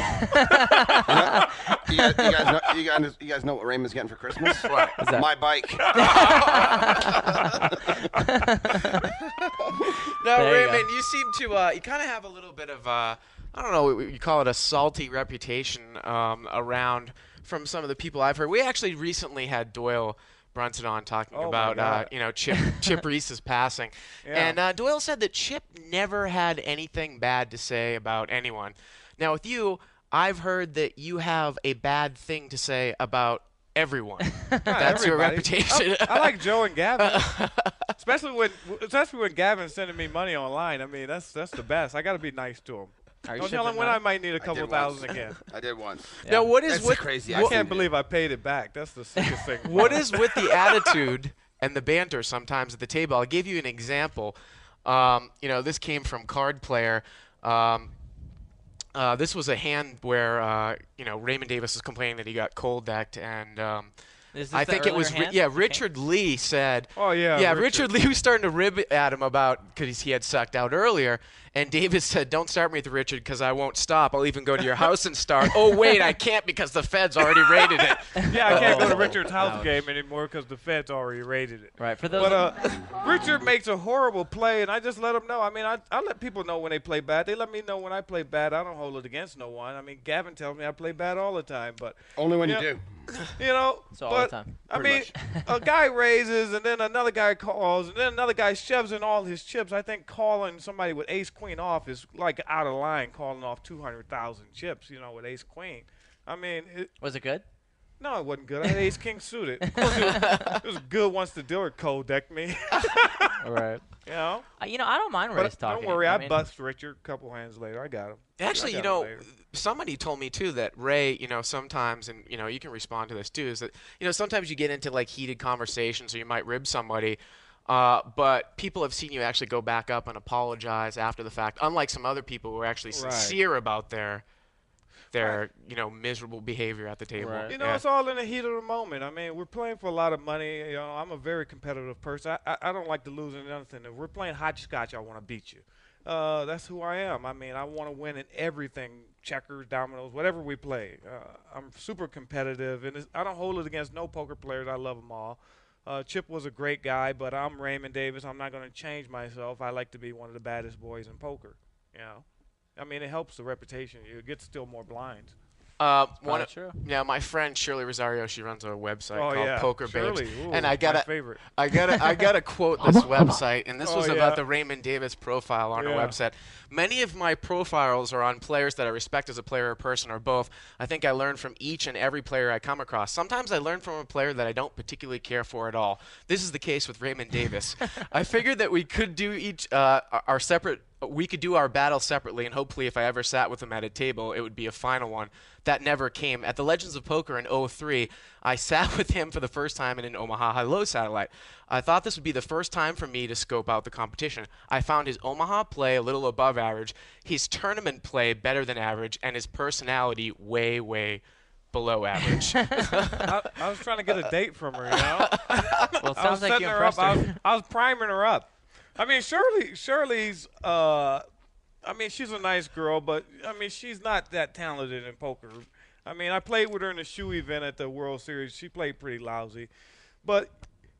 You guys know what Raymond's getting for Christmas? What? What's that? My bike. No, There you go. Raymond, you seem to you kind of have a little bit of I don't know, you call it a salty reputation around from some of the people I've heard. We actually recently had Doyle Brunson on talking Oh, my about God. Chip Reese's passing, Yeah. and Doyle said that Chip never had anything bad to say about anyone. Now with you, I've heard that you have a bad thing to say about everyone. That's your everybody. reputation. I like Joe and Gavin, especially when Gavin's sending me money online. I mean, that's the best. I got to be nice to him. Are you Don't tell shipping him when I money? might need a I couple did thousand once. again. I did once. Yeah. Now, what is That's with crazy. I can't believe I paid it back. That's the sickest thing. what is with the attitude and the banter sometimes at the table? I'll give you an example. This came from Card Player. This was a hand where Raymond Davis was complaining that he got cold decked, and Is this I the think it was earlier hand? Richard Lee said. Oh, yeah. Richard Lee was starting to rib at him about because he had sucked out earlier, and Davis said, "Don't start me with Richard because I won't stop. I'll even go to your house and start." Oh wait, I can't because the Feds already raided it. Yeah, I can't go to Richard's house game anymore because the Feds already raided it. Right. For those. But Richard makes a horrible play, and I just let him know. I mean, I let people know when they play bad. They let me know when I play bad. I don't hold it against no one. I mean, Gavin tells me I play bad all the time, but Only when you Yeah. do. So all but the time. I Pretty mean, a guy raises, and then another guy calls, and then another guy shoves in all his chips. I think calling somebody with ace queen off is like out of line. Calling off 200,000 chips, with ace queen. I mean, Was it good? no, it wasn't good. I had ace king suited. Of course, it was good once the dealer cold decked me. Right. But I don't mind race talking. don't worry, I mean, bust Richard a couple hands later. I got him. Actually, I got him later. somebody told me too that Ray, sometimes, and you can respond to this too, is that sometimes you get into like heated conversations or you might rib somebody, but people have seen you actually go back up and apologize after the fact. Unlike some other people who are actually sincere about their miserable behavior at the table. Right. It's all in the heat of the moment. I mean, we're playing for a lot of money. I'm a very competitive person. I don't like to lose in anything. If we're playing hopscotch, I want to beat you. That's who I am. I mean, I want to win in everything, checkers, dominoes, whatever we play. I'm super competitive, and I don't hold it against no poker players. I love them all. Chip was a great guy, but I'm Raymond Davis. I'm not going to change myself. I like to be one of the baddest boys in poker. I mean, it helps the reputation. You get still more blinds. True. Yeah, my friend Shirley Rosario, she runs a website called yeah. Poker Shirley. Babes, Ooh, and I my gotta favorite. I gotta quote this website, and this was yeah. about the Raymond Davis profile on our Yeah. website. Many of my profiles are on players that I respect as a player or person, or both. I think I learn from each and every player I come across. Sometimes I learn from a player that I don't particularly care for at all. This is the case with Raymond Davis. I figured that we could do each our separate. We could do our battle separately, and hopefully if I ever sat with him at a table, it would be a final one. That never came. At the Legends of Poker in 2003, I sat with him for the first time in an Omaha high-low satellite. I thought this would be the first time for me to scope out the competition. I found his Omaha play a little above average, his tournament play better than average, and his personality way, way below average. I was trying to get a date from her, Well, it I was sounds like setting you her up. impressed her. I was priming her up. I mean, Shirley's. I mean, she's a nice girl, but I mean, she's not that talented in poker. I mean, I played with her in the shoe event at the World Series. She played pretty lousy, but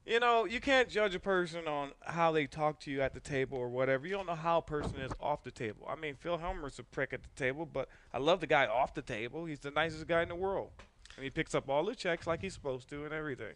you can't judge a person on how they talk to you at the table or whatever. You don't know how a person is off the table. I mean, Phil Helmer's a prick at the table, but I love the guy off the table. He's the nicest guy in the world, and he picks up all the checks like he's supposed to and everything.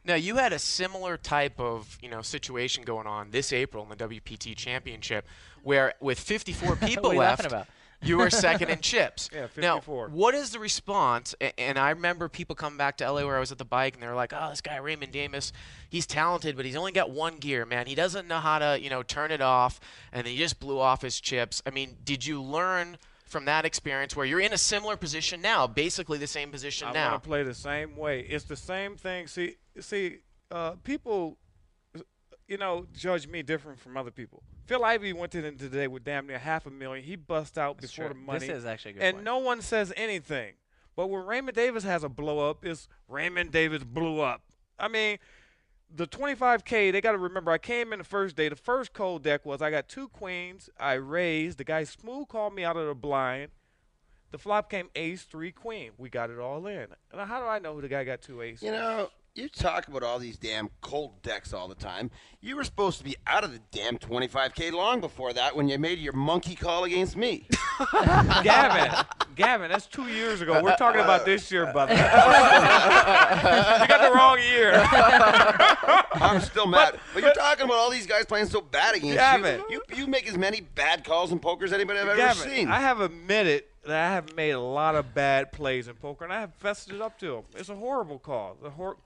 Now, you had a similar type of, situation going on this April in the WPT Championship, where with 54 people What are you left, laughing about? you were second in chips. Yeah, Now, 54. what is the response? And I remember people coming back to LA where I was at the bike, and they were like, "Oh, this guy Raymond Davis, he's talented, but he's only got one gear, man. He doesn't know how to, turn it off, and he just blew off his chips." I mean, did you learn from that experience where you're in a similar position now, basically the same position I now? want to play the same way. It's the same thing. See, people, judge me different from other people. Phil Ivey went in today with damn near $500,000. He bust out That's before true. the money. This is actually a good and point. no one says anything. But when Raymond Davis has a blow up, it's Raymond Davis blew up. I mean, the 25K, they got to remember, I came in the first day. The first cold deck was I got 2 queens. I raised. The guy smooth called me out of the blind. The flop came ace, 3 queen. We got it all in. Now, how do I know who the guy got 2 aces? You talk about all these damn cold decks all the time. You were supposed to be out of the damn 25K long before that when you made your monkey call against me. Gavin, that's 2 years ago. We're talking about this year, brother. You got the wrong year. I'm still mad. But you're talking about all these guys playing so bad against Gavin. you. You make as many bad calls in poker as anybody I've ever Gavin, seen. I have admitted that I have made a lot of bad plays in poker, and I have fessed it up to him. It's a horrible call.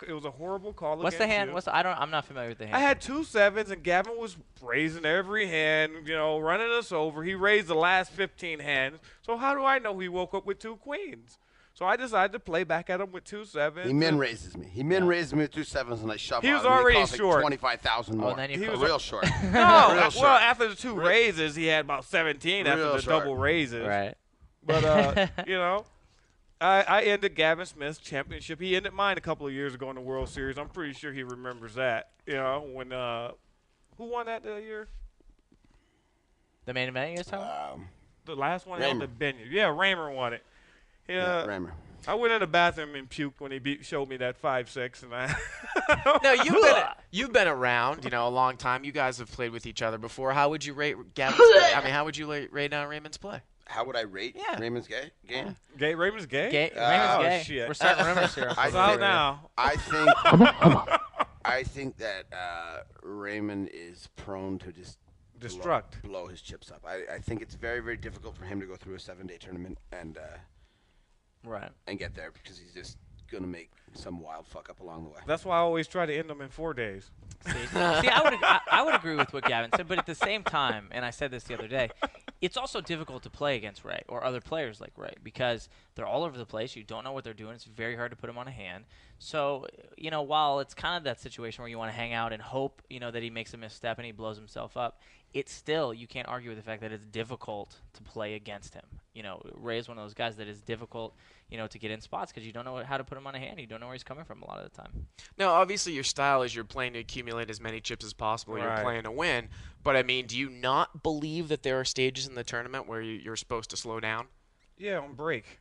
It was a horrible call. What's the against hand? you. I'm not familiar with the hand. I had 2 sevens, and Gavin was raising every hand, running us over. He raised the last 15 hands. So how do I know he woke up with 2 queens? So I decided to play back at him with 2 sevens. He min raises me. He min raises me with 2 sevens, and I shove. He was out, already and he short. 25,000 more. Then He was real short. No, Real short. well, after the 2 raises, he had about 17 after Real the short. double raises. Right. But I ended Gavin Smith's championship. He ended mine a couple of years ago in the World Series. I'm pretty sure he remembers that. When who won that year? The main event you're talking about? The last one Raymer. held the venue. Yeah, Raymer won it. Yeah, Raymer. I went in the bathroom and puked when he showed me that 5-6, and I. No, you've been around, a long time. You guys have played with each other before. How would you rate Gavin's play? I mean, how would you rate Raymond's play? How would I rate Raymond's game? Raymond's gay? Raymond's gay. Shit. We're starting rumors here. It's out now. I think that Raymond is prone to just Destruct. blow his chips up. I think it's very, very difficult for him to go through a 7-day tournament and get there because he's just gonna make some wild fuck up along the way. That's why I always try to end them in 4 days. See, I would agree with what Gavin said, but at the same time, and I said this the other day, it's also difficult to play against Ray or other players like Ray because they're all over the place. You don't know what they're doing. It's very hard to put them on a hand. So, while it's kind of that situation where you want to hang out and hope, that he makes a misstep and he blows himself up, it's still, you can't argue with the fact that it's difficult to play against him. Ray is one of those guys that is difficult, to get in spots because you don't know how to put him on a hand. You don't know where he's coming from a lot of the time. Now, obviously, your style is you're playing to accumulate as many chips as possible. Right. You're playing to win. But, I mean, do you not believe that there are stages in the tournament where you're supposed to slow down? Yeah, on break.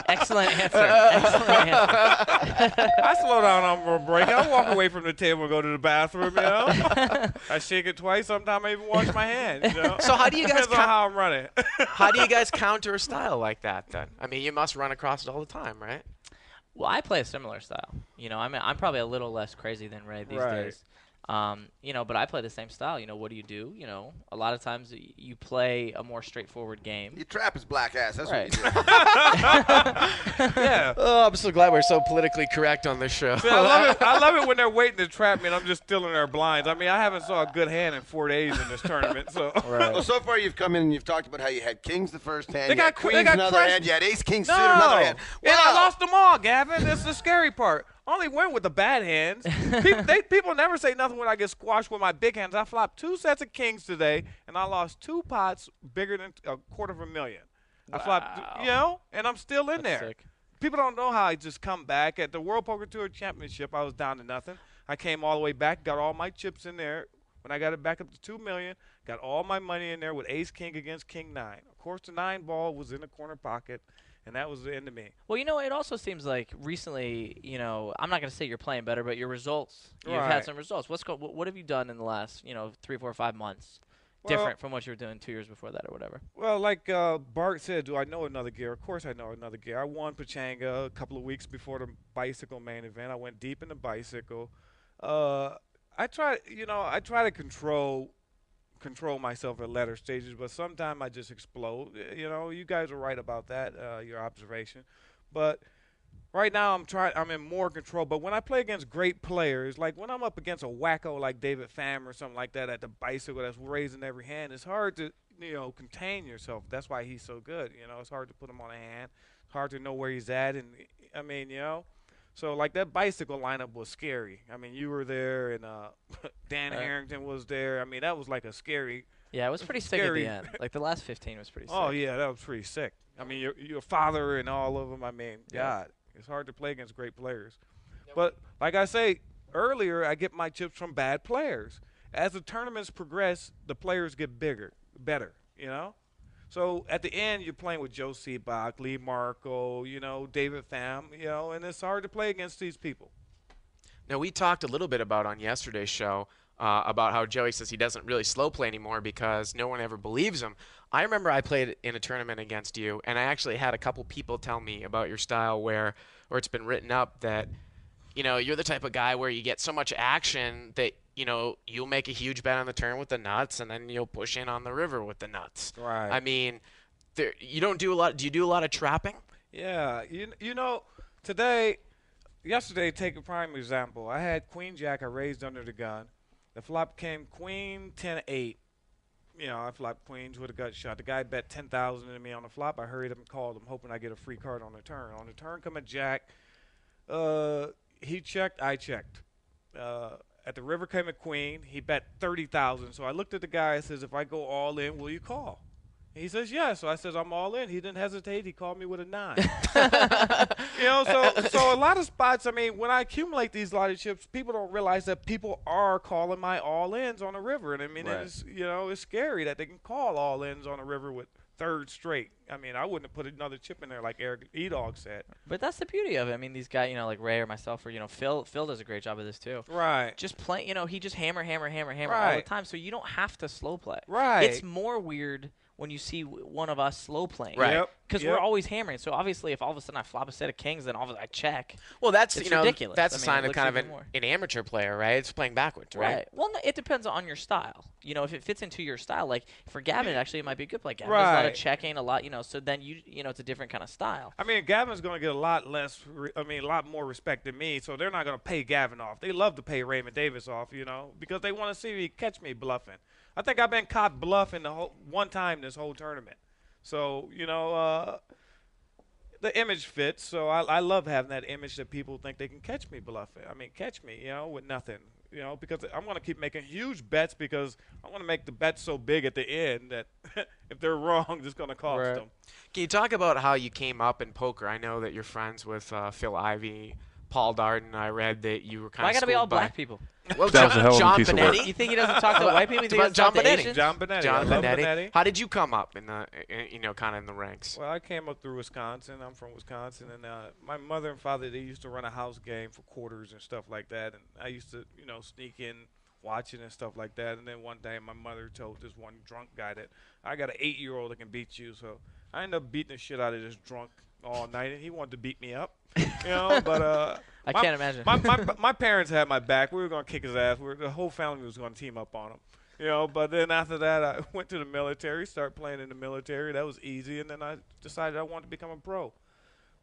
Excellent answer. Excellent answer. I slow down on break. I walk away from the table and go to the bathroom, I shake it twice. Sometimes I even wash my hands, So how do you guys Depends on how I'm running. How do you guys counter a style like that, then? I mean, you must run across it all the time, right? Well, I play a similar style. I'm probably a little less crazy than Ray these days. But I play the same style. What do you do? A lot of times you play a more straightforward game. You trap his black ass. That's Right. what you do. Yeah. Oh, I'm so glad we're so politically correct on this show. See, I love it when they're waiting to trap me and I'm just stealing their blinds. I mean, I haven't saw a good hand in 4 days in this tournament. So Well, so far you've come in and you've talked about how you had kings the first hand, They you had got- queens they got another crushed. hand, you had ace king no, suited another hand. and I Wow. lost them all, Gavin. That's the scary part. I only win with the bad hands. People never say nothing when I get squashed with my big hands. I flopped 2 sets of kings today, and I lost 2 pots bigger than $250,000. I flopped, and I'm still in That's there. sick. People don't know how I just come back. At the World Poker Tour Championship, I was down to nothing. I came all the way back, got all my chips in there. When I got it back up to $2 million, got all my money in there with ace king against king 9. Of course, the 9 ball was in the corner pocket, and that was the end of me. Well, it also seems like recently, I'm not going to say you're playing better, but your results, you've Right. had some results. What have you done in the last, 3, 4, 5 months different from what you were doing 2 years before that or whatever? Well, like Bart said, do I know another gear? Of course I know another gear. I won Pachanga a couple of weeks before the bicycle main event. I went deep in the bicycle. I try to control myself at latter stages, but sometimes I just explode. You guys are right about that, your observation. But right now I'm in more control. But when I play against great players, like when I'm up against a wacko like David Pham or something like that at the bicycle that's raising every hand, it's hard to contain yourself. That's why he's so good. It's hard to put him on a hand. It's hard to know where he's at, and I mean, So, like, that bicycle lineup was scary. I mean, you were there, and Dan Harrington was there. I mean, that was like a scary. Yeah, it was pretty sick at the end. Like, the last 15 was pretty sick. Oh, yeah, that was pretty sick. I mean, your father and all of them, I mean, God, it's hard to play against great players. But, like I say earlier, I get my chips from bad players. As the tournaments progress, the players get better, So at the end, you're playing with Joe Seabach, Lee Marco, David Pham, and it's hard to play against these people. Now, we talked a little bit about on yesterday's show about how Joey says he doesn't really slow play anymore because no one ever believes him. I remember I played in a tournament against you, and I actually had a couple people tell me about your style where it's been written up that, you're the type of guy where you get so much action that, you'll make a huge bet on the turn with the nuts, and then you'll push in on the river with the nuts. Right. I mean, you don't do a lot. Do you do a lot of trapping? Yeah, yesterday, take a prime example. I had queen jack. I raised under the gun. The flop came queen 10-8. I flopped queens with a gut shot. The guy bet 10,000 to me on the flop. I hurried up and called him, hoping I get a free card on the turn. On the turn, come a jack. He checked. I checked. At the river came a queen. He bet 30,000. So I looked at the guy. I says, "If I go all in, will you call?" He says, "Yeah." So I says, "I'm all in." He didn't hesitate. He called me with a 9. So a lot of spots. I mean, when I accumulate these lottery chips, people don't realize that people are calling my all ins on the river, and I mean, it's scary that they can call all ins on the river with third straight. I mean, I wouldn't have put another chip in there like Eric E-Dog said. But that's the beauty of it. I mean, these guys, like Ray or myself, or Phil does a great job of this too. Right. Just play. He just hammer all Right. the time, so you don't have to slow play. Right. It's more weird when you see one of us slow playing. Right. Because Yep. we're always hammering. So obviously, if all of a sudden I flop a set of kings, then all of a sudden I check. Well, that's It's you know ridiculous. that's I a mean, sign it of looks kind of even more. an amateur player, right? It's playing backwards, right? Well, no, it depends on your style. If it fits into your style, like for Gavin, actually, it might be a good play. Gavin does a lot of Right. checking, a lot, so then it's a different kind of style. I mean, Gavin's going to get a lot more respect than me, so they're not going to pay Gavin off. They love to pay Raymond Davis off, because they want to see me catch me bluffing. I think I've been caught bluffing one time this whole tournament. So, the image fits, so I love having that image that people think they can catch me bluffing. I mean, catch me, with nothing. Because I'm going to keep making huge bets because I want to make the bets so big at the end that if they're wrong, it's going to cost Right. them. Can you talk about how you came up in poker? I know that you're friends with Phil Ivey, Paul Darden. I read that you were kind Why of got to be all schooled by- black people? Well, That was a hell of a John piece of Benetti. work. You think he doesn't talk to white people? You think he doesn't John talk to Benetti. Asians? John Benetti. John I love Benetti. Benetti. How did you come up in the, kind of in the ranks? Well, I came up through Wisconsin. I'm from Wisconsin, and my mother and father, they used to run a house game for quarters and stuff like that, and I used to, sneak in watching and stuff like that. And then one day, my mother told this one drunk guy that I got an 8-year-old that can beat you. So I ended up beating the shit out of this drunk all night, and he wanted to beat me up, But I can't imagine. my parents had my back. We were gonna kick his ass. The whole family was gonna team up on him. But then after that, I went to the military, started playing in the military. That was easy, and then I decided I wanted to become a pro.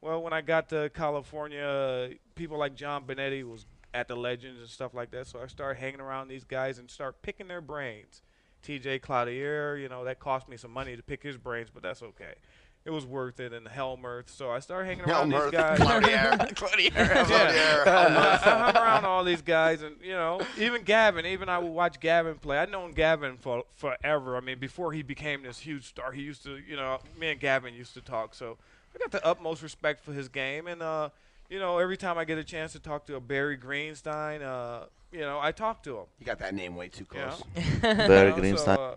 Well, when I got to California, people like John Benetti was at the Legends and stuff like that, so I started hanging around these guys and start picking their brains. TJ Cloutier, that cost me some money to pick his brains, but that's okay. It was worth it, and Helmuth. So I started hanging around these guys. I hung around all these guys, and even Gavin. Even I would watch Gavin play. I'd known Gavin for forever. I mean, before he became this huge star, he used to, me and Gavin used to talk. So I got the utmost respect for his game, and every time I get a chance to talk to a Barry Greenstein, I talk to him. You got that name way too close. Barry Greenstein. So,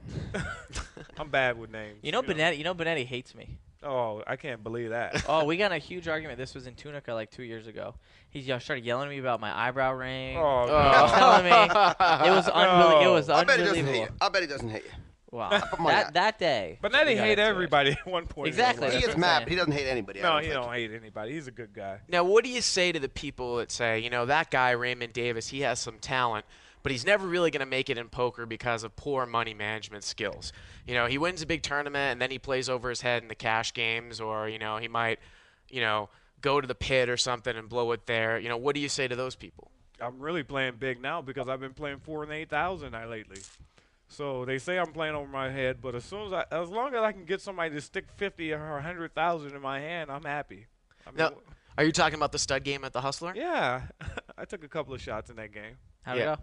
I'm bad with names. Benetti hates me. Oh, I can't believe that. Oh, we got in a huge argument. This was in Tunica like 2 years ago. He started yelling at me about my eyebrow ring. Oh, no. Telling me it was No. It was I bet he doesn't hate unbelievable. you. I bet he doesn't hate you. Wow. money on that day. But then he we got hate into it. everybody at one point. Exactly. He That's gets what I'm mad, saying. but he doesn't hate anybody. No, I he think. don't hate anybody. He's a good guy. Now, what do you say to the people that say, that guy Raymond Davis, he has some talent, but he's never really going to make it in poker because of poor money management skills? He wins a big tournament and then he plays over his head in the cash games, or he might, go to the pit or something and blow it there. What do you say to those people? I'm really playing big now because I've been playing 4 and 8,000 lately. So they say I'm playing over my head, but as long as I can get somebody to stick 50 or 100,000 in my hand, I'm happy. Now, are you talking about the stud game at the Hustler? Yeah, I took a couple of shots in that game. How'd it go?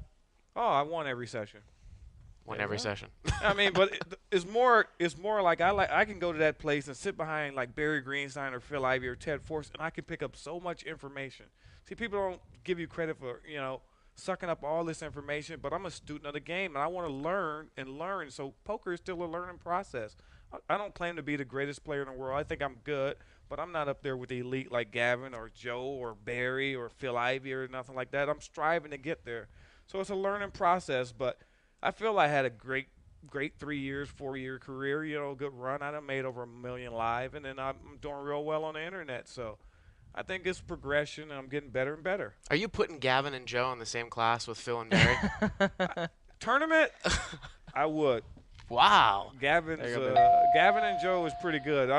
Oh, I won every session. Won every session. I mean, but it's more like I can go to that place and sit behind like Barry Greenstein or Phil Ivey or Ted Force, and I can pick up so much information. See, people don't give you credit for sucking up all this information, but I'm a student of the game, and I want to learn and learn. So poker is still a learning process. I don't claim to be the greatest player in the world. I think I'm good, but I'm not up there with the elite like Gavin or Joe or Barry or Phil Ivey or nothing like that. I'm striving to get there. So it's a learning process, but I feel I had a great 3 years, 4-year career, good run. I done made over 1 million live, and then I'm doing real well on the internet. So I think it's progression, and I'm getting better and better. Are you putting Gavin and Joe in the same class with Phil and Barry? Tournament, I would. Wow. Gavin and Joe is pretty good.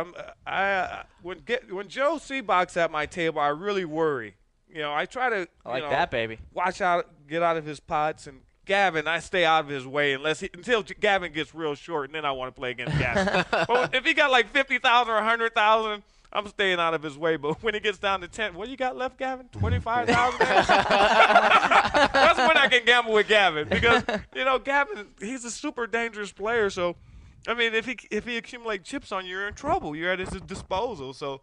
When Joe Seabox at my table, I really worry. I try to that, baby. Watch out, get out of his pots, and Gavin, I stay out of his way until Gavin gets real short, and then I want to play against Gavin. But if he got like 50,000 or 100,000, I'm staying out of his way. But when he gets down to 10, what you got left, Gavin? 25,000. That's when I can gamble with Gavin because Gavin, he's a super dangerous player. So, I mean, if he accumulates chips on you, you're in trouble. You're at his disposal. So,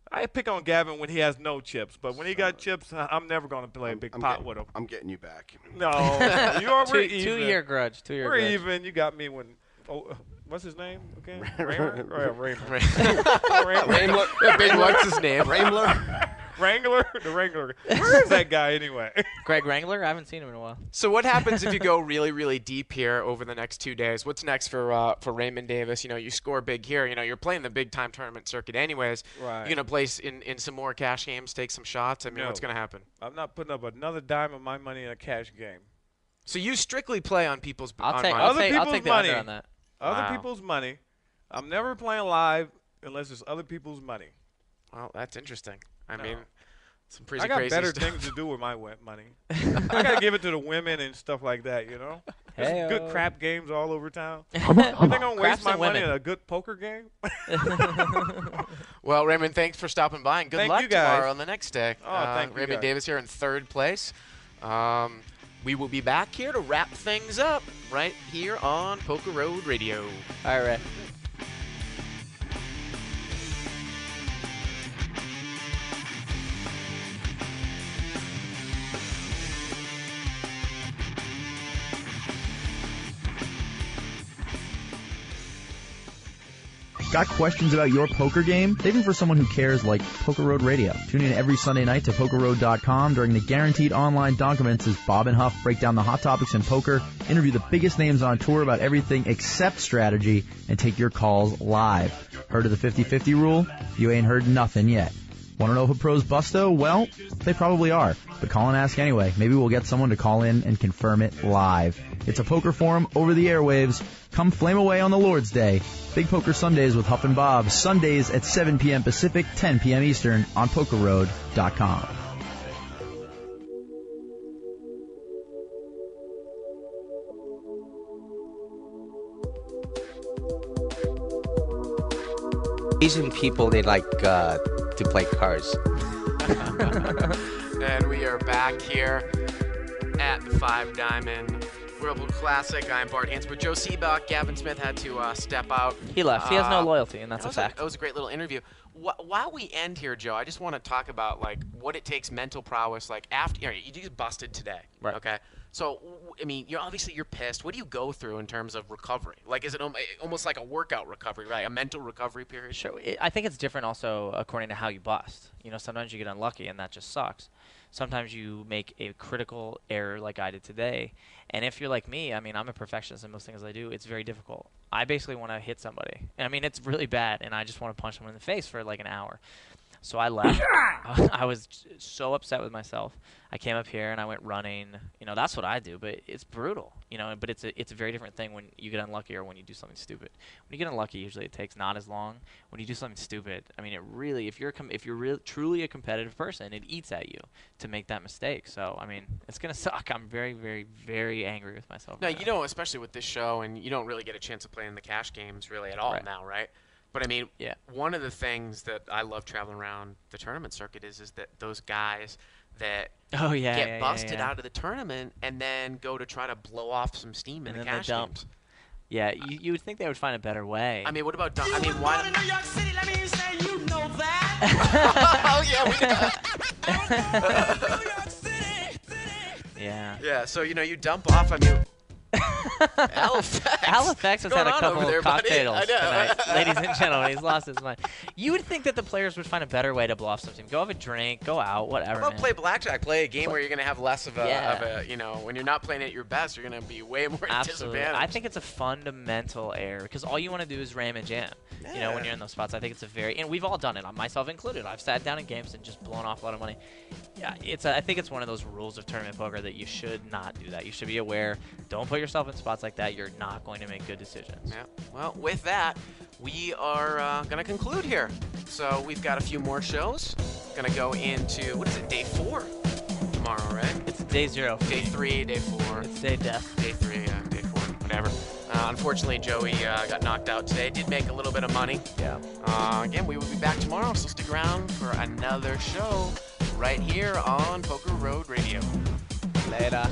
I pick on Gavin when he has no chips, but when he got chips, I'm never going to play a big pot with him. I'm getting you back. No, you're even. 2-year grudge. 2-year We're grudge. even. You got me when. What's his name again? Raymond? Raymond. What's his name? Wrangler? The Wrangler. Where is that guy anyway? Greg Wrangler? I haven't seen him in a while. So what happens if you go really, really deep here over the next 2 days? What's next for Raymond Davis? You score big here. You're playing the big-time tournament circuit anyways. Right. You're going to place in some more cash games, take some shots. I mean, what's going to happen? I'm not putting up another dime of my money in a cash game. So you strictly play on people's money. I'll take the under on that. Other people's money. I'm never playing live unless it's other people's money. Well, that's interesting. I mean, some pretty crazy I got better stuff. things to do with my money. I got to give it to the women and stuff like that, There's good crap games all over town. You think I'm going to waste my money on a good poker game? Well, Raymond, thanks for stopping by, and good luck tomorrow on the next day. Thank you, Raymond Davis here in third place. We will be back here to wrap things up right here on Poker Road Radio. All right. Got questions about your poker game? Saving for someone who cares like Poker Road Radio. Tune in every Sunday night to PokerRoad.com during the guaranteed online documents as Bob and Huff break down the hot topics in poker, interview the biggest names on tour about everything except strategy, and take your calls live. Heard of the 50-50 rule? You ain't heard nothing yet. Want to know if a pro's busto? Well, they probably are. But call and ask anyway. Maybe we'll get someone to call in and confirm it live. It's a poker forum over the airwaves. Come flame away on the Lord's Day. Big Poker Sundays with Huff and Bob. Sundays at 7 p.m. Pacific, 10 p.m. Eastern on PokerRoad.com. Asian people, they like to play cards. And we are back here at the 5 Diamond Whirlpool Classic. I'm Bart Hanson. But Joe Seabock, Gavin Smith had to step out. He left. He has no loyalty, and that's a fact. That was a great little interview. While we end here, Joe, I just want to talk about what it takes mental prowess. After you get busted today, right? Okay. So, I mean, you're pissed. What do you go through in terms of recovery? Is it almost like a workout recovery, right? A mental recovery period? Sure. I think it's different also according to how you bust. Sometimes you get unlucky, and that just sucks. Sometimes you make a critical error like I did today. And if you're like me, I mean, I'm a perfectionist in most things I do. It's very difficult. I basically want to hit somebody. I mean, it's really bad, and I just want to punch them in the face for an hour. So I left. I was so upset with myself. I came up here and I went running. That's what I do, but it's brutal. But it's a very different thing when you get unlucky or when you do something stupid. When you get unlucky, usually it takes not as long. When you do something stupid, I mean, it really, if you're truly a competitive person, it eats at you to make that mistake. So, I mean, it's going to suck. I'm very, very, very angry with myself. Now, especially with this show, and you don't really get a chance to play in the cash games really at all now, right? But, I mean, one of the things that I love traveling around the tournament circuit is that those guys that get busted out of the tournament and then go to try to blow off some steam in the cash games. Yeah, you would think they would find a better way. I mean, what about I mean, why? New York City, let me say you know that. Oh, yeah, New York City. Yeah. Yeah, so, you dump off, I mean... Halifax has had a couple of cocktails tonight. I know. Ladies and gentlemen, he's lost his mind. You would think that the players would find a better way to blow off something. Go have a drink, go out, whatever. How about play blackjack? Play a game where you're going to have less of a, when you're not playing at your best, you're going to be way more disadvantaged. I think it's a fundamental error because all you want to do is ram and jam. Yeah. When you're in those spots, I think it's and we've all done it, myself included. I've sat down in games and just blown off a lot of money. Yeah, I think it's one of those rules of tournament poker that you should not do that. You should be aware. Don't put yourself yourself in spots like that, you're not going to make good decisions. Yeah. Well, with that, we are going to conclude here. So we've got a few more shows. Going to go into, what is it, day 4 tomorrow, right? It's day 0. Day 3, day 4. It's day death. Day 3, day 4, whatever. Unfortunately, Joey got knocked out today. Did make a little bit of money. Yeah. Again, we will be back tomorrow, so stick around for another show right here on Poker Road Radio. Later.